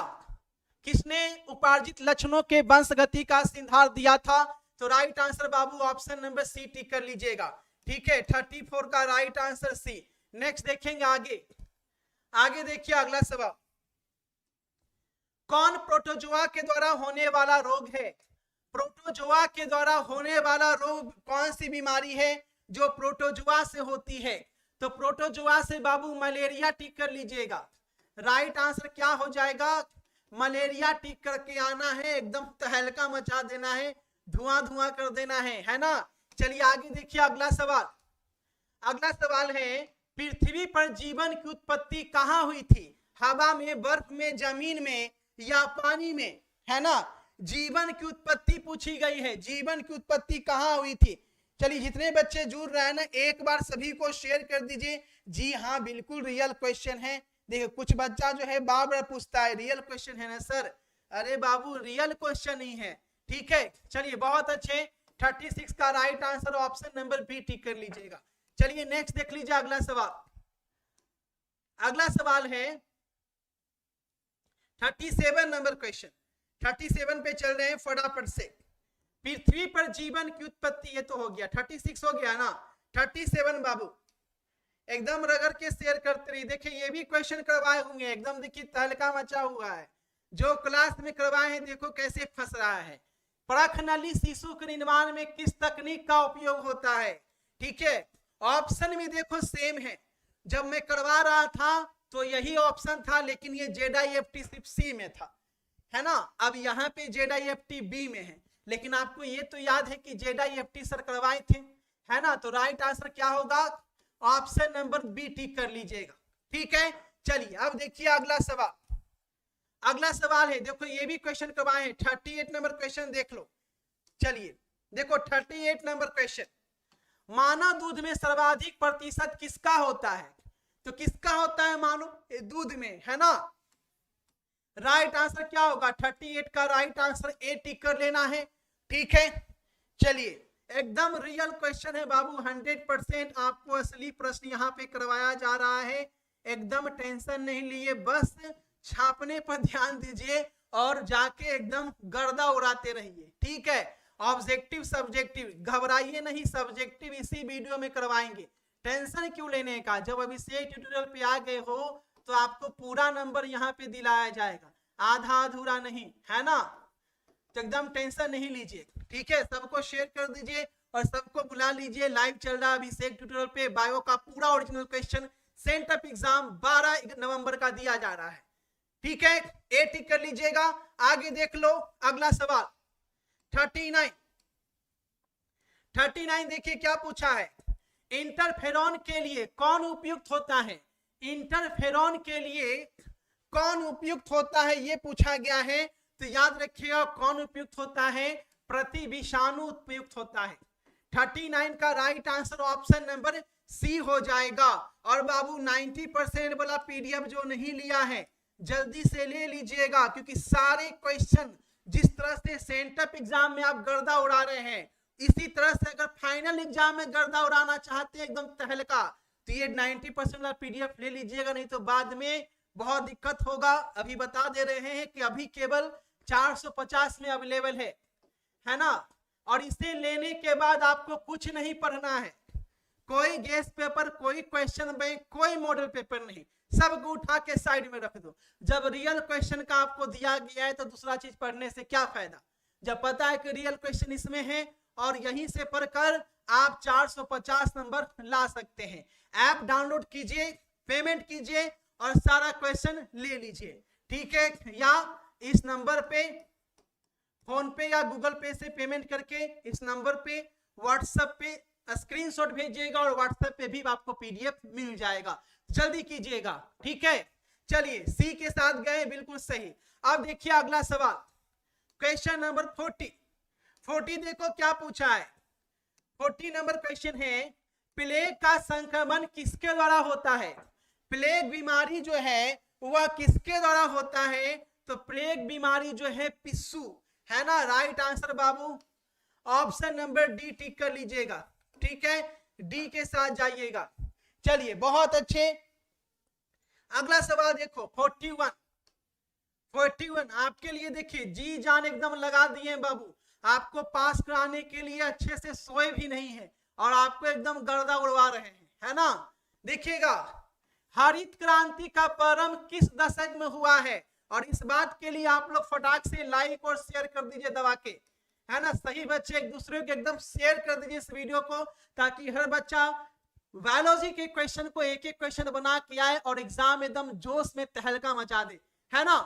किसने उपार्जित लक्षणों के वंशगति का सिद्धांत दिया था? तो राइट आंसर बाबू ऑप्शन नंबर सी टिक कर लीजिएगा। ठीक है, 34 का राइट आंसर सी। नेक्स्ट देखेंगे आगे, आगे देखिए अगला सवाल, कौन प्रोटोजोआ के द्वारा होने वाला रोग है? प्रोटोजोआ के द्वारा होने वाला रोग कौन सी बीमारी है जो प्रोटोजोआ से होती है? तो प्रोटोजोआ से बाबू मलेरिया टिक कर लीजिएगा। राइट आंसर क्या हो जाएगा? मलेरिया टिक करके आना है, एकदम तहलका मचा देना है, धुआं धुआं कर देना है ना। चलिए आगे देखिए अगला सवाल, अगला सवाल है, पृथ्वी पर जीवन की उत्पत्ति कहाँ हुई थी? हवा में, बर्फ में, जमीन में या पानी में, है ना। जीवन की उत्पत्ति पूछी गई है, जीवन की उत्पत्ति कहाँ हुई थी? चलिए जितने बच्चे जुड़ रहे हैं ना, एक बार सभी को शेयर कर दीजिए। जी हाँ, बिल्कुल रियल क्वेश्चन है। देखिए कुछ बच्चा जो है बार बार पूछता है रियल क्वेश्चन है ना सर, अरे बाबू रियल क्वेश्चन ही है। ठीक है, चलिए बहुत अच्छे, 36 का right answer option number B tick कर लीजिएगा। चलिए नेक्स्ट देख लीजिए अगला सवाल, अगला सवाल है 37 नंबर क्वेश्चन, 37 पे चल रहे हैं फटाफट से। पृथ्वी पर जीवन की उत्पत्ति, ये तो हो गया, 36 हो गया ना, 37 बाबू, एकदम रगड़ के शेयर करते रहिए। देखिए ये भी क्वेश्चन करवाए होंगे, एकदम देखिए तहलका मचा हुआ है। जो क्लास में करवाए हैं देखो कैसे फंस रहा है। परख नली शिशु के निर्माण में किस तकनीक का उपयोग होता है? ठीक है, ऑप्शन भी देखो सेम है। जब मैं करवा रहा था तो यही ऑप्शन था, लेकिन ये ZIFT सिर्फ सी में था, है ना। अब यहाँ पे ZIFT बी में है, लेकिन आपको ये तो याद है कि ZIFT सर करवाए थे, है ना। तो राइट आंसर क्या होगा? ऑप्शन नंबर बी टिक कर लीजिएगा। ठीक है, चलिए अब देखिए अगला सवाल। अगला सवाल है, देखो ये भी क्वेश्चन करवाए हैं, 38 नंबर क्वेश्चन देख लो। चलिए देखो 38 नंबर क्वेश्चन, मानव दूध में सर्वाधिक प्रतिशत किसका होता है? तो किसका होता है मानव दूध में, है ना। राइट आंसर क्या होगा? 38 का राइट आंसर ए टिक कर लेना है। ठीक है, चलिए एकदम रियल क्वेश्चन है बाबू, 100% आपको असली प्रश्न यहाँ पे करवाया जा रहा है। एकदम टेंशन नहीं लिए, बस छापने पर ध्यान दीजिए और जाके एकदम गर्दा उड़ाते रहिए। ठीक है, ऑब्जेक्टिव सब्जेक्टिव घबराइए नहीं, सब्जेक्टिव इसी वीडियो में करवाएंगे, टेंशन क्यों लेने का। जब अभिषेक ट्यूटोरियल पे आ गए हो तो आपको पूरा नंबर यहाँ पे दिलाया जाएगा, आधा अधूरा नहीं, है ना। तो एकदम टेंशन नहीं लीजिए। ठीक है, सबको शेयर कर दीजिए और सबको बुला लीजिए। लाइव चल रहा है अभिषेक ट्यूटोरियल पे, बायो का पूरा ओरिजिनल क्वेश्चन सेंटअप एग्जाम 12 नवंबर का दिया जा रहा है। ठीक है, ए टिक कर लीजिएगा। आगे देख लो अगला सवाल 39 देखिए क्या पूछा है। इंटरफेरॉन के लिए कौन उपयुक्त होता है? इंटरफेरॉन के लिए कौन उपयुक्त होता है ये पूछा गया है। तो याद रखिएगा कौन उपयुक्त होता है, प्रतिविषाणु उपयुक्त होता है। 39 का right answer option number C हो जाएगा। और बाबू 90% वाला पीडीएफ जो नहीं लिया है जल्दी से ले लीजिएगा, क्योंकि सारे क्वेश्चन जिस तरह से सेंटअप एग्जाम में आप गर्दा उड़ा रहे हैं, इसी तरह से अगर फाइनल एग्जाम में गर्दा उड़ाना चाहते हैं एकदम तहलका, तो ये 90% वाला पीडीएफ ले लीजिएगा, नहीं तो बाद में बहुत दिक्कत होगा। अभी बता दे रहे हैं कि अभी केवल 450 में अवेलेबल है ना। और इसे लेने के बाद आपको कुछ नहीं पढ़ना है, कोई गेस पेपर, कोई क्वेश्चन बैंक, कोई मॉडल पेपर नहीं, सबको उठा के साइड में रख दो। जब रियल क्वेश्चन का आपको दिया गया है तो दूसरा चीज पढ़ने से क्या फायदा, जब पता है कि रियल क्वेश्चन इसमें है और यहीं से पढ़कर आप 450 नंबर ला सकते हैं। ऐप डाउनलोड कीजिए, पेमेंट कीजिए और सारा क्वेश्चन ले लीजिए। ठीक है, या इस नंबर पे फोन पे या गूगल पे से पेमेंट करके इस नंबर पे व्हाट्सएप पे स्क्रीनशॉट भेजिएगा और व्हाट्सएप पे भी आपको पीडीएफ मिल जाएगा, जल्दी कीजिएगा। ठीक है, चलिए सी के साथ गए, बिल्कुल सही। अब देखिए अगला सवाल, क्वेश्चन नंबर 40 देखो क्या पूछा है। 40 नंबर क्वेश्चन है, प्लेग का संक्रमण किसके द्वारा होता है? प्लेग बीमारी जो है वह किसके द्वारा होता है? तो प्लेग बीमारी जो है पिस्सू, है ना। राइट आंसर बाबू ऑप्शन नंबर डी टिक कर लीजिएगा। ठीक है, डी के साथ जाइएगा। चलिए बहुत अच्छे, अगला सवाल देखो 41 आपके लिए देखिए जी जान एकदम लगा दिए बाबू, आपको पास कराने के लिए अच्छे से सोए भी नहीं है और आपको एकदम गर्दा उड़वा रहे हैं, है ना। देखिएगा हरित क्रांति का प्रारंभ किस दशक में हुआ है? और इस बात के लिए आप लोग फटाक से लाइक और शेयर कर दीजिए दबा के, है ना। सही बच्चे एक दूसरे को एकदम शेयर कर दीजिए इस वीडियो को, ताकि हर बच्चा बायोलॉजी के क्वेश्चन को एक एक क्वेश्चन बना के आए और एग्जाम एकदम जोश में तहलका मचा दे, है ना।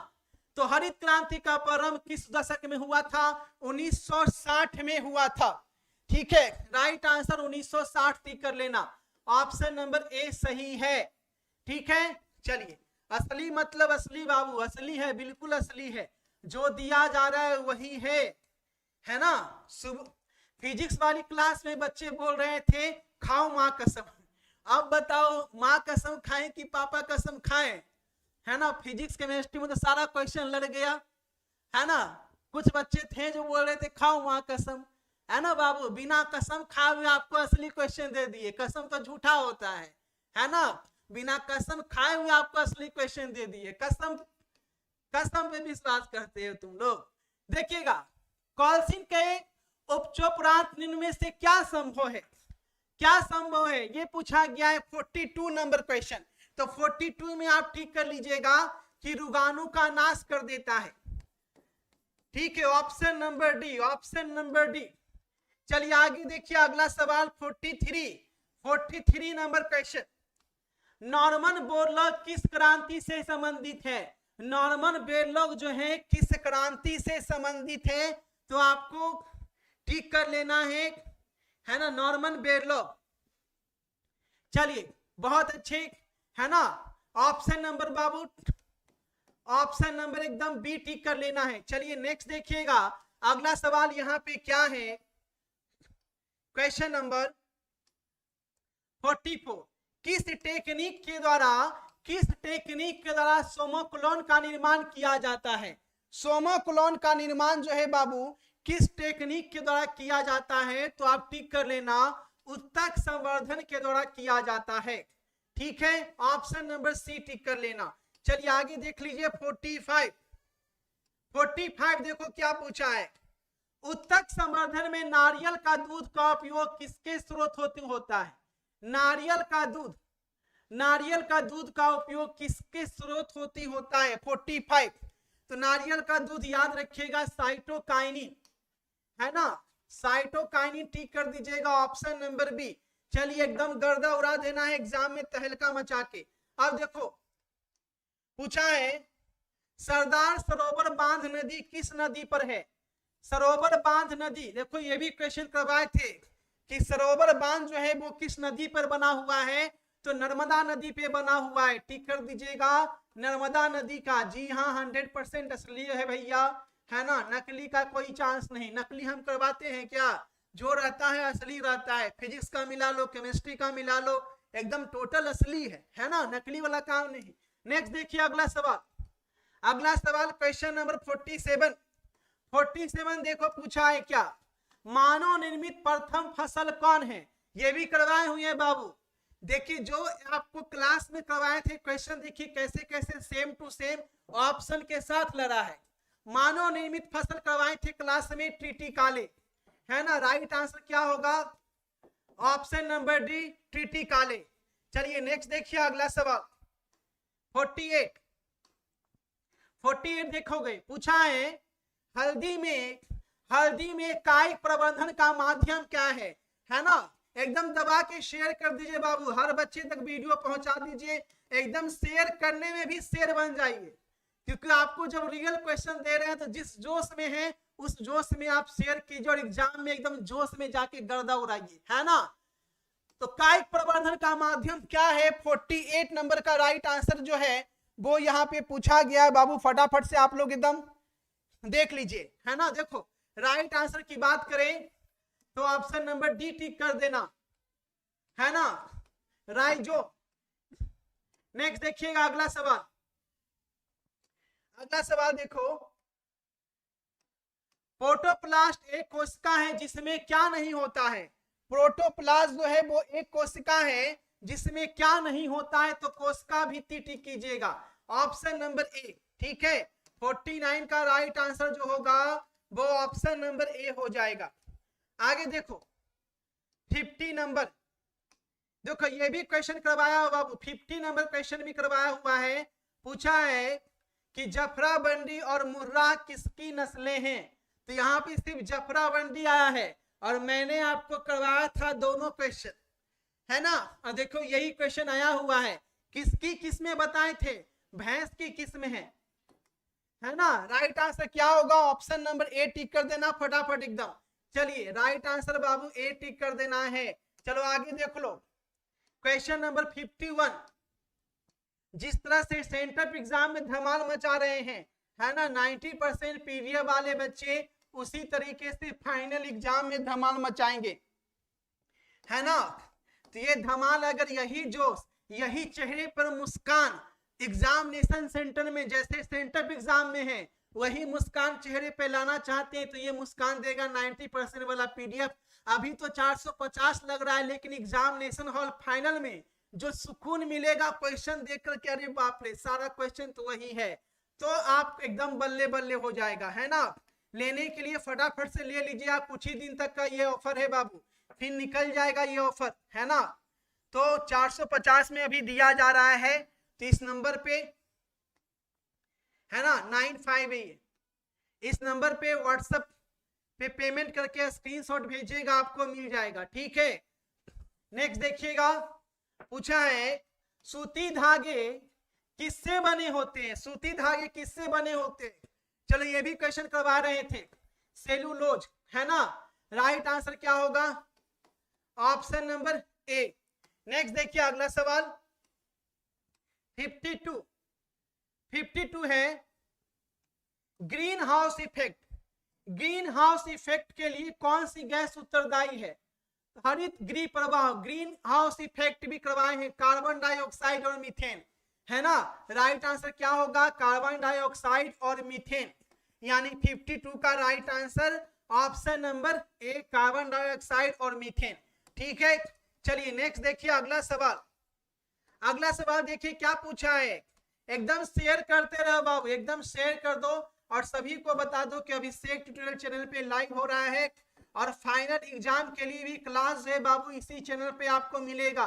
तो हरित क्रांति का प्रारंभ किस दशक में हुआ था? 1960 में हुआ था। ठीक है, राइट आंसर 1960 टिक कर लेना, ऑप्शन नंबर ए सही है। ठीक है, चलिए असली मतलब असली बाबू, असली है, बिल्कुल असली है, जो दिया जा रहा है वही है ना। फिजिक्स वाली क्लास में बच्चे बोल रहे थे खाओ माँ कसम, अब बताओ माँ कसम खाएं कि पापा कसम खाएं, है ना। फिजिक्स केमिस्ट्री में तो सारा क्वेश्चन लड़ गया, है ना। कुछ बच्चे थे जो बोल रहे थे खाओ माँ कसम, है ना बाबू। बिना कसम खाए हुए आपको असली क्वेश्चन दे दिए, कसम तो झूठा होता है ना। बिना कसम खाए हुए आपको असली क्वेश्चन दे दिए, कसम पे विश्वास करते हो तुम लोग। देखिएगा कॉल्सिन के उपचोपरांत निम्न में से क्या संभव है? क्या संभव है, ये पूछा गया है 42 नंबर क्वेश्चन। तो 42 में आप ठीक कर लीजिएगा कि रोगाणु का नाश कर देता है। ठीक है, option number D, option number D. चलिए आगे देखिए अगला सवाल 43 नंबर क्वेश्चन। नॉर्मन बोरलॉग किस क्रांति से संबंधित है? नॉर्मन बोरलॉग जो है किस क्रांति से संबंधित है? तो आपको ठीक कर लेना है ना, नॉर्मन बोरलॉग। चलिए बहुत अच्छे, है ना। ऑप्शन नंबर बाबू, ऑप्शन नंबर एकदम बी ठीक कर लेना है। चलिए नेक्स्ट देखिएगा अगला सवाल यहाँ पे क्या है, क्वेश्चन नंबर 44। किस टेक्निक के द्वारा सोमोक्लोन का निर्माण किया जाता है? सोमोक्लोन का निर्माण जो है बाबू किस टेक्निक के द्वारा किया जाता है? तो आप टिक कर लेना, उत्तक संवर्धन के द्वारा किया जाता है। ठीक है, ऑप्शन नंबर सी टिक कर लेना। चलिए आगे देख लीजिए 45 देखो क्या पूछा है। उत्तक संवर्धन में नारियल का दूध का उपयोग किसके स्रोत होता है? नारियल का दूध का उपयोग किसके स्रोत होता है? 45। तो नारियल का दूध याद रखिएगा साइटोकाइनिन, है ना, साइटोकाइनिन ठीक कर दीजिएगा, ऑप्शन नंबर बी। चलिए एकदम गर्दा उड़ा देना है एग्जाम में तहलका मचा के। अब देखो पूछा है सरदार सरोवर बांध नदी किस नदी पर है? सरोवर बांध नदी, देखो ये भी क्वेश्चन करवाए थे कि सरोवर बांध जो है वो किस नदी पर बना हुआ है? तो नर्मदा नदी पे बना हुआ है, टिक कर दीजिएगा नर्मदा नदी का। जी हाँ 100% असली है भैया, है ना, नकली का कोई चांस नहीं। नकली हम करवाते हैं क्या? जो रहता है असली रहता है। फिजिक्स का मिला लो, केमिस्ट्री का मिला लो, एकदम टोटल असली है ना, नकली वाला काम नहीं। नेक्स्ट देखिए अगला सवाल क्वेश्चन नंबर 47 देखो पूछा है क्या, मानव निर्मित प्रथम फसल कौन है? ये भी करवाए हुए हैं बाबू। देखिए जो आपको क्लास में करवाए थे क्वेश्चन, देखिए कैसे कैसे सेम टू सेम ऑप्शन के साथ लड़ा है। मानव निर्मित फसल करवाए थे क्लास में ट्रिटिकाले, है ना। राइट आंसर क्या होगा? Option number D triticale. चलिए नेक्स्ट देखिए अगला सवाल 48 देखोगे पूछा है हल्दी में कायिक प्रबंधन का माध्यम क्या है ना। एकदम दबा के शेयर कर दीजिए बाबू, हर बच्चे तक वीडियो पहुंचा दीजिए। एकदम शेयर करने में भी शेयर बन जाइए, क्योंकि आपको जब रियल क्वेश्चन दे रहे हैं तो जिस जोश में है उस जोश में आप शेयर कीजिए और एग्जाम में एकदम जोश में जाके गर्दा उड़ाइए, है ना। तो कायिक प्रबंधन का माध्यम क्या है? 48 नंबर का राइट आंसर जो है वो यहाँ पे पूछा गया है बाबू। फटाफट से आप लोग एकदम देख लीजिए, है ना। देखो राइट आंसर की बात करें तो ऑप्शन नंबर डी टिक कर देना, है ना, राइट जो। नेक्स्ट देखिएगा अगला सवाल देखो, प्रोटोप्लास्ट एक कोशिका है जिसमें क्या नहीं होता है? प्रोटोप्लास्ट जो है वो एक कोशिका है जिसमें क्या नहीं होता है, तो कोशिका भित्ति टिक कीजिएगा, ऑप्शन नंबर ए। ठीक है, 49 का राइट आंसर जो होगा वो ऑप्शन नंबर ए हो जाएगा। आगे देखो 50 नंबर, देखो ये भी क्वेश्चन करवाया हुआ बाबू, 50 नंबर क्वेश्चन भी करवाया हुआ है। पूछा है कि जफराबंदी और मुर्राह किसकी नस्लें हैं? तो यहाँ पे सिर्फ जफराबंदी आया है और मैंने आपको करवाया था दोनों क्वेश्चन, है ना। और देखो यही क्वेश्चन आया हुआ है, किसकी किस्में बताए थे? भैंस की किस्म है ना। राइट आंसर क्या होगा? ऑप्शन नंबर ए टिक कर देना फटाफट एकदम। चलिए राइट आंसर बाबू ए टिक कर देना है। चलो आगे देख लो क्वेश्चन नंबर 51। जिस तरह से सेंटर एग्जाम में धमाल मचा रहे हैं, है ना, 90% पीवीए वाले बच्चे उसी तरीके से फाइनल एग्जाम में धमाल मचाएंगे, है ना। तो ये धमाल अगर यही जोश, यही चेहरे पर मुस्कान एग्जामिनेशन सेंटर में जैसे सेंटर एग्जाम में है वही मुस्कान चेहरे पे लाना चाहते हैं तो ये मुस्कान देगा 90% वाला पीडीएफ। अभी तो 450 लग रहा है, लेकिन एग्जामिनेशन हॉल फाइनल में जो सुकून मिलेगा क्वेश्चन देख करके, अरे बाप रे सारा क्वेश्चन तो वही है, तो आप एकदम बल्ले बल्ले हो जाएगा, है ना। लेने के लिए फटाफट से ले लीजिए आप, कुछ ही दिन तक का ये ऑफर है बाबू। फिर निकल जाएगा ये ऑफर, है ना। तो 450 में अभी दिया जा रहा है, तो इस नंबर पे, है ना, 95 है ये, इस नंबर पे व्हाट्सएप पे पेमेंट करके स्क्रीनशॉट भेजिएगा, आपको मिल जाएगा, ठीक है। नेक्स्ट देखिएगा, पूछा है सूती धागे किससे बने होते हैं, सूती धागे किससे बने होते हैं। चलो ये भी क्वेश्चन करवा रहे थे, सेलुलोज, है ना। राइट आंसर क्या होगा, ऑप्शन नंबर ए। नेक्स्ट देखिए अगला सवाल 52 है, green house effect, green house effect के लिए कौन सी गैस उत्तरदायी है। हरित गृह प्रवाह, ग्रीन हाउस इफेक्ट भी करवाए हैं, कार्बन डाइऑक्साइड और मीथेन, है ना। राइट आंसर क्या होगा, कार्बन डाइऑक्साइड और मीथेन, यानी 52 का राइट आंसर ऑप्शन नंबर ए, कार्बन डाइऑक्साइड और मीथेन, ठीक है। चलिए नेक्स्ट देखिए अगला सवाल, अगला सवाल देखिए क्या पूछा है। एकदम शेयर करते रहो बाबू, एकदम शेयर कर दो और सभी को बता दो कि अभिषेक ट्यूटोरियल चैनल पे लाइव हो रहा है और फाइनल एग्जाम के लिए भी क्लास है बाबू, इसी चैनल पे आपको मिलेगा,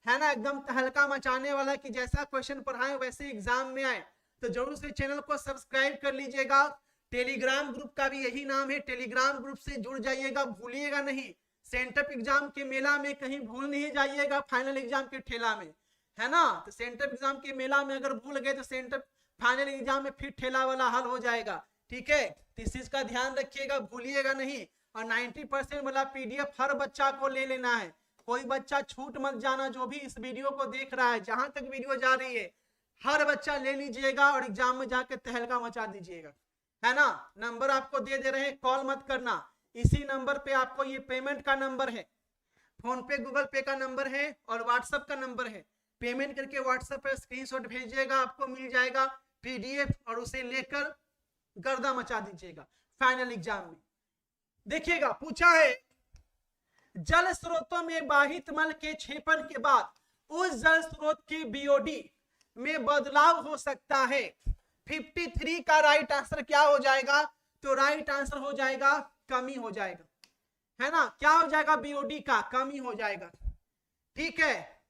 है ना। एकदम तहलका मचाने वाला कि जैसा क्वेश्चन पढ़ाए वैसे एग्जाम में आए, तो जरूर से चैनल को सब्सक्राइब कर लीजिएगा। टेलीग्राम ग्रुप का भी यही नाम है, टेलीग्राम ग्रुप से जुड़ जाइएगा, भूलिएगा नहीं। सेंटर एग्जाम के मेला में कहीं भूल नहीं जाइएगा, फाइनल एग्जाम के ठेला में, है ना। तो सेंटर एग्जाम के मेला में अगर भूल गए तो सेंटर फाइनल एग्जाम में फिर ठेला वाला हल हो जाएगा, ठीक है। तो इस चीज का ध्यान रखिएगा, भूलिएगा नहीं। और 90% वाला पीडीएफ हर बच्चा को ले लेना है, कोई बच्चा छूट मत जाना। जो भी इस वीडियो को देख रहा है, जहां तक वीडियो जा रही है, हर बच्चा ले लीजिएगा और एग्जाम में जाके तहलका मचा दीजिएगा, है ना। नंबर आपको दे दे रहे हैं, कॉल मत करना, इसी नंबर पे आपको, ये पेमेंट का नंबर है, फोन पे गूगल पे का नंबर है और व्हाट्सएप का नंबर है। पेमेंट करके व्हाट्सएप पे स्क्रीनशॉट भेजिएगा, आपको मिल जाएगा पीडीएफ, और उसे लेकर गर्दा मचा दीजिएगा फाइनल एग्जाम में। देखिएगा पूछा है, जल स्रोतों में बाहित मल के क्षेपण के बाद उस जल स्रोत के बीओडी में बदलाव हो सकता है। 53 का राइट आंसर क्या हो जाएगा, तो राइट आंसर हो जाएगा कमी हो जाएगा, है ना। क्या हो जाएगा, बीओडी का कमी हो जाएगा, ठीक है।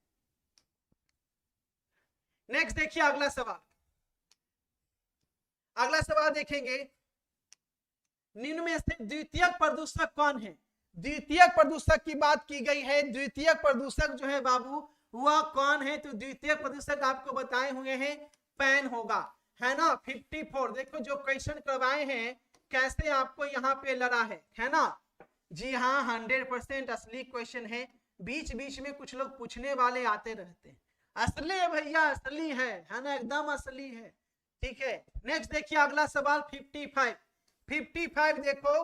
नेक्स्ट देखिए अगला सवाल, अगला सवाल देखेंगे, निम्न में से द्वितीयक प्रदूषक कौन है। द्वितीयक प्रदूषक की बात की गई है, द्वितीयक प्रदूषक जो है बाबू वह कौन है, तो द्वितीयक प्रदूषक आपको बताए हुए हैं पैन होगा, है ना। 54 देखो जो क्वेश्चन करवाए हैं कैसे आपको यहाँ पे लड़ा है ना। जी हाँ 100% असली क्वेश्चन है, बीच बीच में कुछ लोग पूछने वाले आते रहते हैं, असली है भैया, असली है ना, एकदम असली है, ठीक है। नेक्स्ट देखिए अगला सवाल 55 देखो,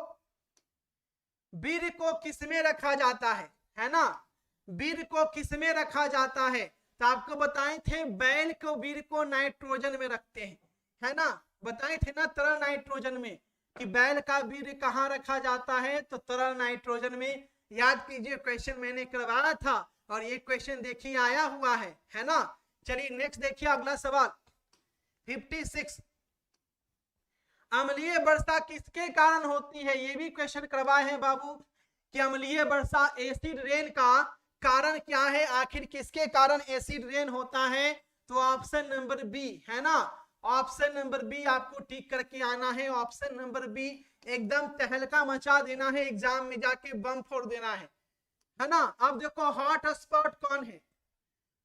वीर को किसमें रखा जाता है ना। वीर को किसमें रखा जाता है, तो आपको बताए थे बैल को, वीर को नाइट्रोजन में रखते हैं, है ना। बताए थे ना तरल नाइट्रोजन में, कि बैल का वीर कहाँ रखा जाता है, तो तरल नाइट्रोजन में। याद कीजिए क्वेश्चन मैंने करवाया था और ये क्वेश्चन देखिए आया हुआ है ना। चलिए नेक्स्ट देखिए अगला सवाल 56, अम्लीय वर्षा किसके कारण होती है। ये भी क्वेश्चन करवाए हैं बाबू कि अम्लीय वर्षा, एसिड रेन का कारण क्या है, आखिर किसके कारण एसिड रेन होता है, तो ऑप्शन नंबर बी, है ना। ऑप्शन नंबर बी आपको टिक करके आना है, ऑप्शन नंबर बी, एकदम तहलका मचा देना है, एग्जाम में जाके बम फोड़ देना है ना। अब देखो हॉट स्पॉट कौन है,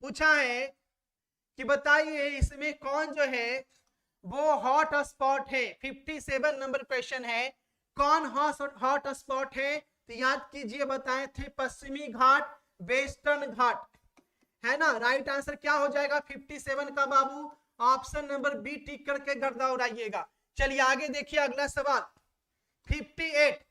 पूछा है कि बताइए इसमें कौन जो है वो हॉट स्पॉट है। 57 नंबर क्वेश्चन है, कौन हॉट स्पॉट है, तो याद कीजिए बताए थे पश्चिमी घाट, वेस्टर्न घाट, है ना। राइट आंसर क्या हो जाएगा 57 का बाबू, ऑप्शन नंबर बी टिक करके गर्दा उड़ाइएगा। चलिए आगे देखिए अगला सवाल 58,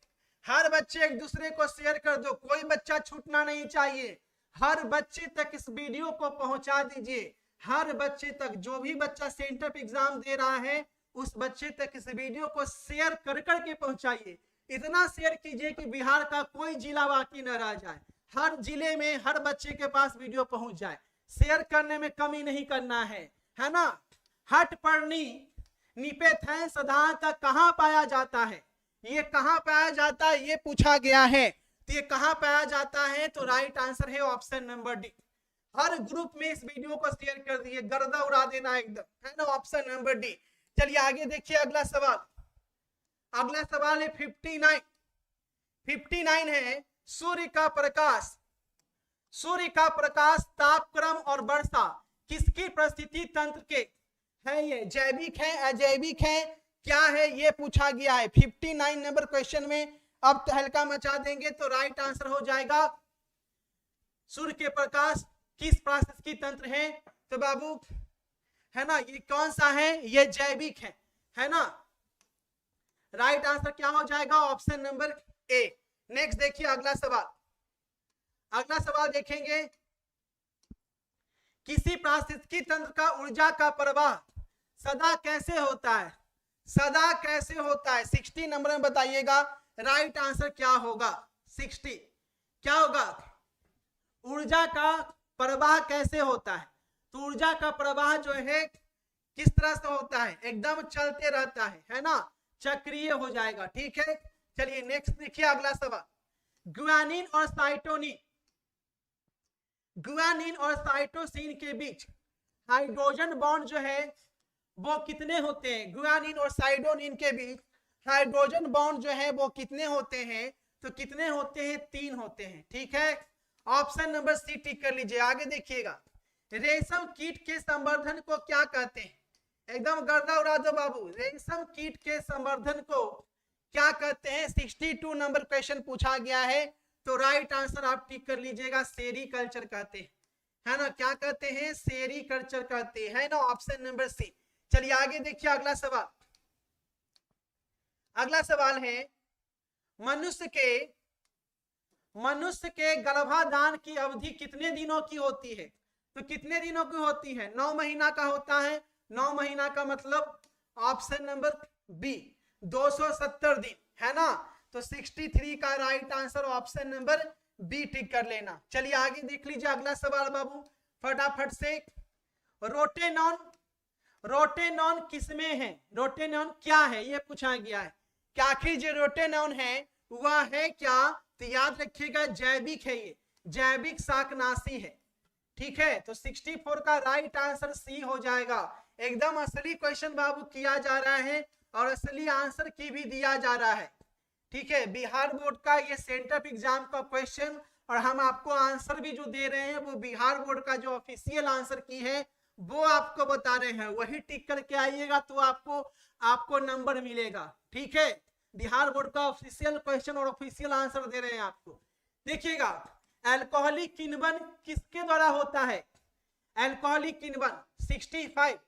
हर बच्चे एक दूसरे को शेयर कर दो, कोई बच्चा छूटना नहीं चाहिए, हर बच्चे तक इस वीडियो को पहुंचा दीजिए, हर बच्चे तक, जो भी बच्चा सेंटर पे एग्जाम दे रहा है उस बच्चे तक इस वीडियो को शेयर कर करके पहुंचाइए। इतना शेयर कीजिए कि बिहार का कोई जिला बाकी न रह जाए, हर जिले में हर बच्चे के पास वीडियो पहुंच जाए। शेयर करने में कमी नहीं करना है ना। हट पर्णी निपेथैन साधारणतः कहाँ पाया जाता है, ये कहाँ पाया जाता है ये पूछा गया है, तो ये कहां पाया जाता है? तो राइट आंसर है ऑप्शन नंबर डी। हर ग्रुप में इस वीडियो को शेयर कर दिए, गर्दा उड़ा देना एकदम, है ना, ऑप्शन नंबर डी। चलिए आगे देखिए अगला सवाल। अगला सवाल है 59। 59 है सूर्य का प्रकाश, सूर्य का प्रकाश, तापक्रम और वर्षा किसकी परिस्थिति तंत्र के है? ये जैविक है, अजैविक है, क्या है, ये पूछा गया है 59 नंबर क्वेश्चन में। अब तहलका मचा देंगे तो राइट आंसर हो जाएगा सूर्य के प्रकाश किस पारिस्थितिकी तंत्र है? तो बाबू है ना, ये कौन सा है? ये जैविक है ना। राइट आंसर क्या हो जाएगा? ऑप्शन नंबर ए। नेक्स्ट देखिए अगला सवाल। अगला सवाल देखेंगे, किसी पारिस्थितिकी तंत्र का ऊर्जा का प्रवाह सदा कैसे होता है? सदा कैसे होता है? 60 नंबर में बताइएगा राइट आंसर क्या होगा? 60 क्या होगा? ऊर्जा का प्रवाह कैसे होता है? तो ऊर्जा का प्रवाह जो है किस तरह से होता है? एकदम चलते रहता है ना, चक्रीय हो जाएगा। ठीक है, चलिए नेक्स्ट देखिए अगला सवाल। गुआनिन और साइटोनिन, गुआनिन और साइटोसिन के बीच हाइड्रोजन बॉन्ड जो है वो कितने होते हैं? गुआनिन और साइटोनिन के बीच हाइड्रोजन बॉन्ड जो है वो कितने होते हैं? तो कितने होते हैं? 3 होते हैं। ठीक है, ऑप्शन नंबर सी टिक कर लीजिए। आगे देखिएगा, रेशम कीट के संवर्धन को क्या कहते हैं? एकदम गर्दा उड़ा दो बाबू, रेशम कीट के संवर्धन को क्या कहते हैं? 62 नंबर क्वेश्चन पूछा गया है। तो राइट आंसर आप टिक कर लीजिएगा, सेरीकल्चर कहते हैं, है ना। क्या कहते हैं? सेरीकल्चर कहते हैं ना, ऑप्शन नंबर सी। चलिए आगे देखिए अगला सवाल। अगला सवाल है, मनुष्य के गर्भाधान की अवधि कितने दिनों की होती है? तो कितने दिनों की होती है? 9 महीना का होता है। 9 महीना का मतलब ऑप्शन नंबर बी 270 दिन, है ना। तो 63 का right answer option number B tick कर लेना। चलिए आगे देख लीजिए अगला सवाल बाबू फटाफट से। रोटेनॉन, रोटेनॉन किसमें है? रोटेनॉन क्या है ये पूछा गया है कि आखिर जो रोटेनॉन है वह है क्या? तो याद रखिएगा जैविक है, ये जैविक शाकनाशी है। ठीक है, तो 64 का राइट आंसर सी हो जाएगा। एकदम असली क्वेश्चन बाबू किया जा रहा है और असली आंसर की भी दिया जा रहा है। ठीक है, बिहार बोर्ड का ये सेंटर ऑफ एग्जाम का क्वेश्चन और हम आपको आंसर भी जो दे रहे हैं वो बिहार बोर्ड का जो ऑफिशियल आंसर की है वो आपको बता रहे हैं। वही टिक करके आइएगा तो आपको नंबर मिलेगा। ठीक है, बिहार बोर्ड का ऑफिशियल क्वेश्चन और ऑफिशियल आंसर दे रहे हैं आपको। देखिएगा, अल्कोहलिक किण्वन किसके द्वारा होता है? अल्कोहलिक किण्वन 65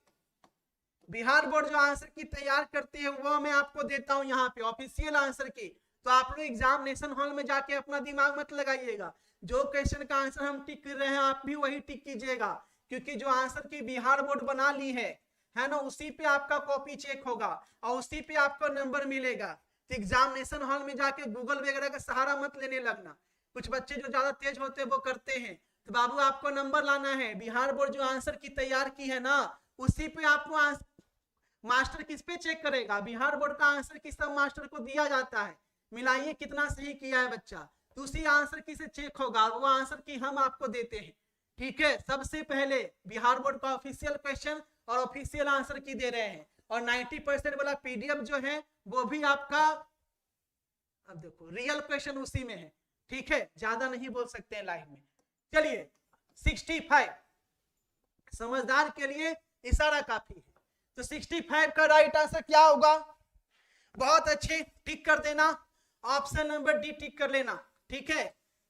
बिहार बोर्ड जो आंसर की तैयार करती है वो मैं आपको देता हूं यहाँ पे ऑफिशियल आंसर की। तो आप लोग एग्जामिनेशन हॉल में जाके अपना दिमाग मत लगाइएगा, जो क्वेश्चन का आंसर हम टिक कर रहे हैं आप भी वही टिक कीजिएगा, क्योंकि जो आंसर की बिहार बोर्ड बना ली है ना, उसी पे आपका कॉपी चेक होगा और उसी पे आपको नंबर मिलेगा। तो एग्जामिनेशन हॉल में जाके गूगल वगैरह का सहारा मत लेने लगना। कुछ बच्चे जो ज्यादा तेज होते हैं वो करते हैं। तो बाबू आपको नंबर लाना है, बिहार बोर्ड जो आंसर की तैयार की है ना उसी पे आपको मास्टर किस पे चेक करेगा? बिहार बोर्ड का आंसर की सब मास्टर को दिया जाता है, मिलाइए कितना सही किया है बच्चा, तो उसी आंसर की से चेक होगा, वो आंसर की हम आपको देते हैं। ठीक है, सबसे पहले बिहार बोर्ड का ऑफिशियल क्वेश्चन और ऑफिशियल आंसर की दे रहे हैं और 90% वाला पीडीएफ जो है वो भी आपका, अब देखो रियल क्वेश्चन उसी में है। ठीक है, ज्यादा नहीं बोल सकते हैं लाइव में। चलिए 65 समझदार के लिए इशारा काफी है। तो 65 का राइट आंसर क्या होगा? बहुत अच्छे, टिक कर देना, ऑप्शन नंबर डी टिक कर लेना। ठीक है,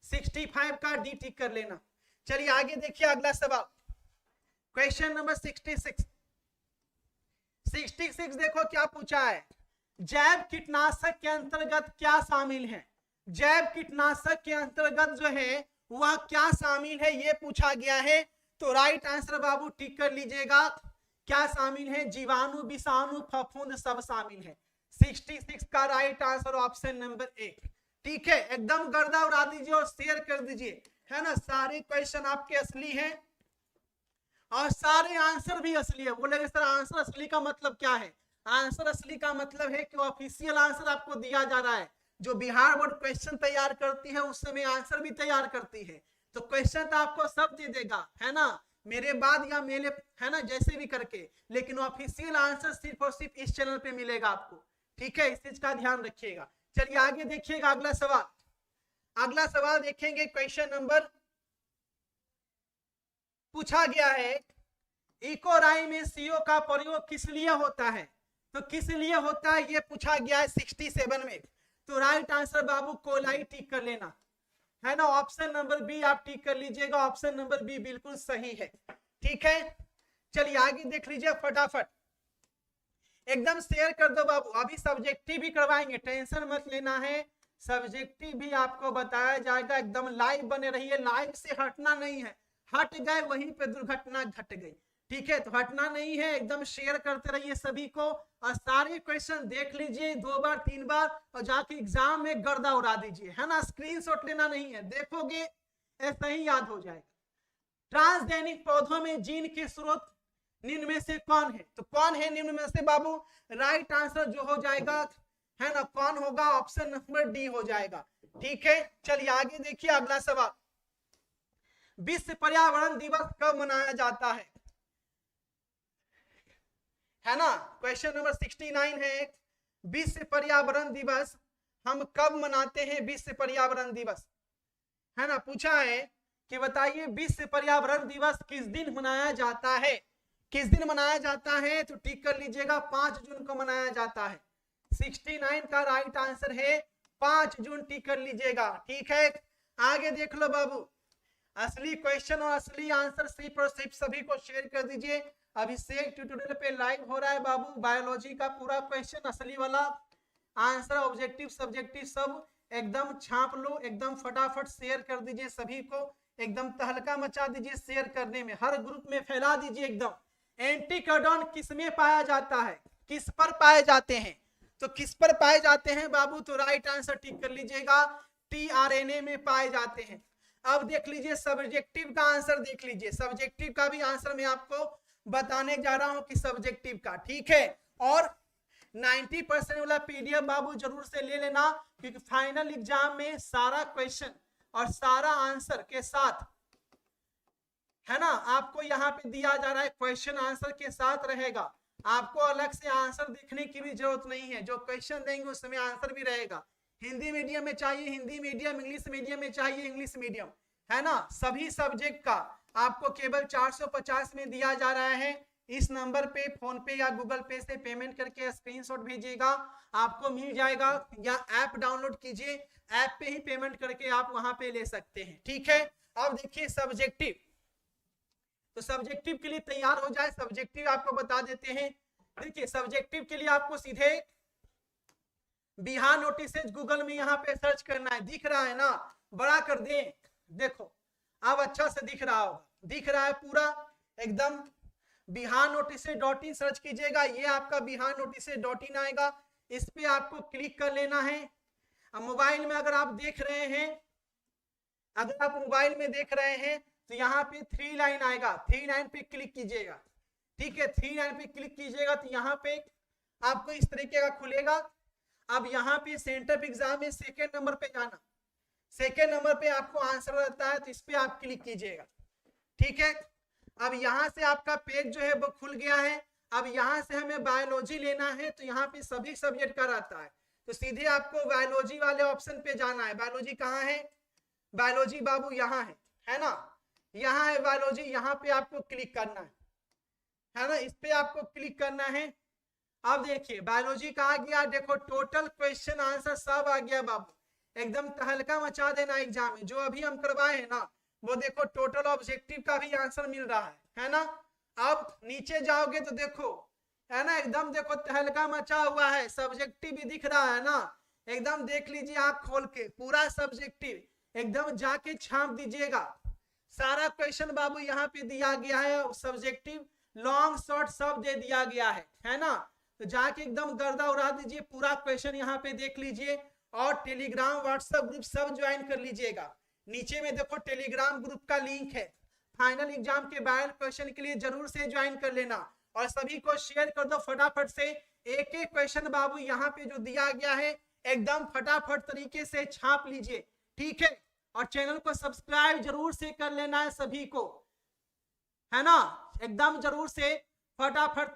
65 का डी टिक कर लेना। चलिए आगे देखिए अगला सवाल, क्वेश्चन नंबर 66। 66 देखो क्या पूछा है, जैव कीटनाशक के अंतर्गत क्या शामिल है? जैव कीटनाशक के अंतर्गत जो है वह क्या शामिल है ये पूछा गया है। तो राइट आंसर बाबू टिक कर लीजिएगा, क्या शामिल है? जीवाणु, विषाणु, फफूंद सब शामिल है। 66 का राइट आंसर ऑप्शन नंबर ए। ठीक है, एकदम गर्दा उड़ा दीजिए और शेयर कर दीजिए, है ना। सारे क्वेश्चन आपके असली हैं और सारे आंसर भी असली है। बोलेंगे सर आंसर असली का मतलब क्या है? आंसर असली का मतलब है कि ऑफिशियल आंसर आपको दिया जा रहा है, जो बिहार बोर्ड क्वेश्चन तैयार करती है उस समय आंसर भी तैयार करती है, तो क्वेश्चन तो आपको सब दे देगा, है ना, मेरे बाद या मेरे, है ना, जैसे भी करके, लेकिन ऑफिशियल आंसर सिर्फ और सिर्फ इस चैनल पे मिलेगा आपको, ठीक है, इस चीज का ध्यान रखिएगा। चलिए आगे देखिएगा अगला सवाल। अगला सवाल देखेंगे, क्वेश्चन नंबर पूछा गया है, इको राई में सीओ का प्रयोग किस लिए होता है, तो किस लिए होता है ये पूछा गया है 67 में। तो राइट आंसर बाबू कोलाई टिक कर लेना, है ना, ऑप्शन नंबर बी आप टिक कर लीजिएगा, ऑप्शन नंबर बी बिल्कुल सही है, ठीक है। चलिए आगे देख लीजिए फटाफट, एकदम शेयर कर दो बाबू, अभी सब्जेक्टिव भी करवाएंगे, टेंशन मत लेना है, सब्जेक्टिव भी आपको बताया जाएगा, एकदम लाइव बने रहिए, लाइव से हटना नहीं है, हट गए वहीं पे दुर्घटना घट गई, ठीक है, तो हटना नहीं है, एकदम शेयर करते रहिए सभी को, और सारे क्वेश्चन देख लीजिए 2 बार 3 बार, और जाके एग्जाम में गर्दा उड़ा दीजिए, है ना, स्क्रीनशॉट लेना नहीं है, देखोगे ऐसा ही याद हो जाएगा। ट्रांसजेनिक पौधों में जीन के स्रोत निम्न में से कौन है, तो कौन है निम्न में से बाबू, राइट आंसर जो हो जाएगा, है ना, कौन होगा, ऑप्शन नंबर डी हो जाएगा, ठीक है। चलिए आगे देखिए अगला सवाल, विश्व पर्यावरण दिवस कब मनाया जाता है ना, क्वेश्चन नंबर 69 है, विश्व पर्यावरण दिवस हम कब मनाते हैं, विश्व पर्यावरण दिवस, है ना, पूछा है कि बताइए विश्व पर्यावरण दिवस किस दिन मनाया जाता है, किस दिन मनाया जाता है, तो टिक कर लीजिएगा 5 जून को मनाया जाता है, 69 का राइट आंसर है 5 जून, टिक कर लीजिएगा, ठीक है। आगे देख लो बाबू, असली क्वेश्चन और असली आंसर सिर्फ और सिर्फ सभी को शेयर कर दीजिए, अभिषेक ट्यूटोरियल पे लाइव हो रहा है बाबू, बायोलॉजी का पूरा क्वेश्चन असली वाला आंसर, ऑब्जेक्टिव सब्जेक्टिव सब एकदम छाप लो, एकदम फटाफट शेयर कर दीजिए सभी को, एकदम तहलका मचा दीजिए शेयर करने में, हर ग्रुप में फैला दीजिए एकदम। एंटीकोडॉन किस में पाया जाता है, किस पर पाए जाते हैं, तो किस पर पाए जाते हैं बाबू, तो राइट आंसर टिक कर लीजिएगा, टीआरएनए में पाए जाते हैं। अब देख लीजिए सब्जेक्टिव का आंसर, देख लीजिए सब्जेक्टिव का भी आंसर मैं आपको बताने जा रहा हूं कि सब्जेक्टिव का, ठीक है, और 90% वाला पीडीएफ बाबू जरूर से ले लेना, क्योंकि फाइनल एग्जाम में सारा क्वेश्चन और सारा आंसर के साथ, है ना, आपको यहाँ पे दिया जा रहा है, क्वेश्चन आंसर के साथ रहेगा, आपको अलग से आंसर देखने की भी जरूरत नहीं है, जो क्वेश्चन देंगे उसमें आंसर भी रहेगा, हिंदी मीडियम में चाहिए हिंदी मीडियम, इंग्लिश मीडियम में चाहिए इंग्लिश मीडियम, है ना, सभी सब्जेक्ट का आपको केवल 450 में दिया जा रहा है। इस नंबर पे फोन पे या गूगल पे से पेमेंट करके स्क्रीनशॉट भेजिएगा, आपको मिल जाएगा, या ऐप डाउनलोड कीजिए, ऐप पे ही पेमेंट करके आप वहां पे ले सकते हैं, ठीक है। अब देखिए सब्जेक्टिव, तो सब्जेक्टिव के लिए तैयार हो जाए, सब्जेक्टिव आपको बता देते हैं। देखिए सब्जेक्टिव के लिए आपको सीधे बिहार नोटिसेज गूगल में यहाँ पे सर्च करना है, दिख रहा है ना, बड़ा कर दें, देखो अब अच्छा से दिख रहा होगा, दिख रहा है पूरा एकदम, बिहार नोटिसेज .in सर्च कीजिएगा, ये आपका बिहार नोटिसेज .in आएगा, इस पे आपको क्लिक कर लेना है। अब मोबाइल में अगर आप देख रहे हैं, अगर आप मोबाइल में देख रहे हैं तो यहाँ पे 3 लाइन आएगा, 3 लाइन पे क्लिक कीजिएगा, ठीक है, 3 लाइन पे क्लिक कीजिएगा तो यहाँ पे आपको इस तरीके का खुलेगा। अब यहाँ पे सेंटर एग्जाम में 2nd नंबर पे जाना, 2nd नंबर पे आपको आंसर रहता है, तो इस पे आप क्लिक कीजिएगा, ठीक है। अब यहाँ से आपका पेज जो है वो खुल गया है, अब यहाँ से हमें बायोलॉजी लेना है, तो यहाँ पे सभी सब्जेक्ट का रहता है, तो सीधे आपको बायोलॉजी वाले ऑप्शन पे जाना है। बायोलॉजी कहाँ है, बायोलॉजी बाबू यहाँ है ना, यहाँ है बायोलॉजी, यहाँ पे आपको क्लिक करना है ना, इस पे आपको क्लिक करना है। अब देखिए बायोलॉजी का आ गया, देखो टोटल क्वेश्चन आंसर सब आ गया बाबू, एकदम तहलका मचा देना एग्जाम में, जो अभी हम करवाए हैं ना वो देखो टोटल ऑब्जेक्टिव का भी आंसर मिल रहा है ना। अब नीचे जाओगे तो देखो, है ना, एकदम देखो तहलका मचा हुआ है, सब्जेक्टिव भी दिख रहा है ना, एकदम देख लीजिए आंख खोल के, पूरा सब्जेक्टिव एकदम जाके छाप दीजिएगा, सारा क्वेश्चन बाबू यहाँ पे दिया गया है, सब्जेक्टिव लॉन्ग शॉर्ट सब दे दिया गया है ना, तो जाके एकदम गर्दा उड़ा दीजिए, पूरा क्वेश्चन यहाँ पे देख लीजिए, और टेलीग्राम व्हाट्सएप ग्रुप सब ज्वाइन कर लीजिएगा, नीचे में देखो टेलीग्राम ग्रुप का लिंक है, फाइनल एग्जाम के बायो क्वेश्चन के लिए जरूर से ज्वाइन कर लेना, और सभी को शेयर कर दो फटाफट से, एक एक क्वेश्चन बाबू यहाँ पे जो दिया गया है एकदम फटाफट तरीके से छाप लीजिए, ठीक है। और चैनल को सब्सक्राइब जरूर से कर लेना है सभी को, है ना, एकदम जरूर से फटाफट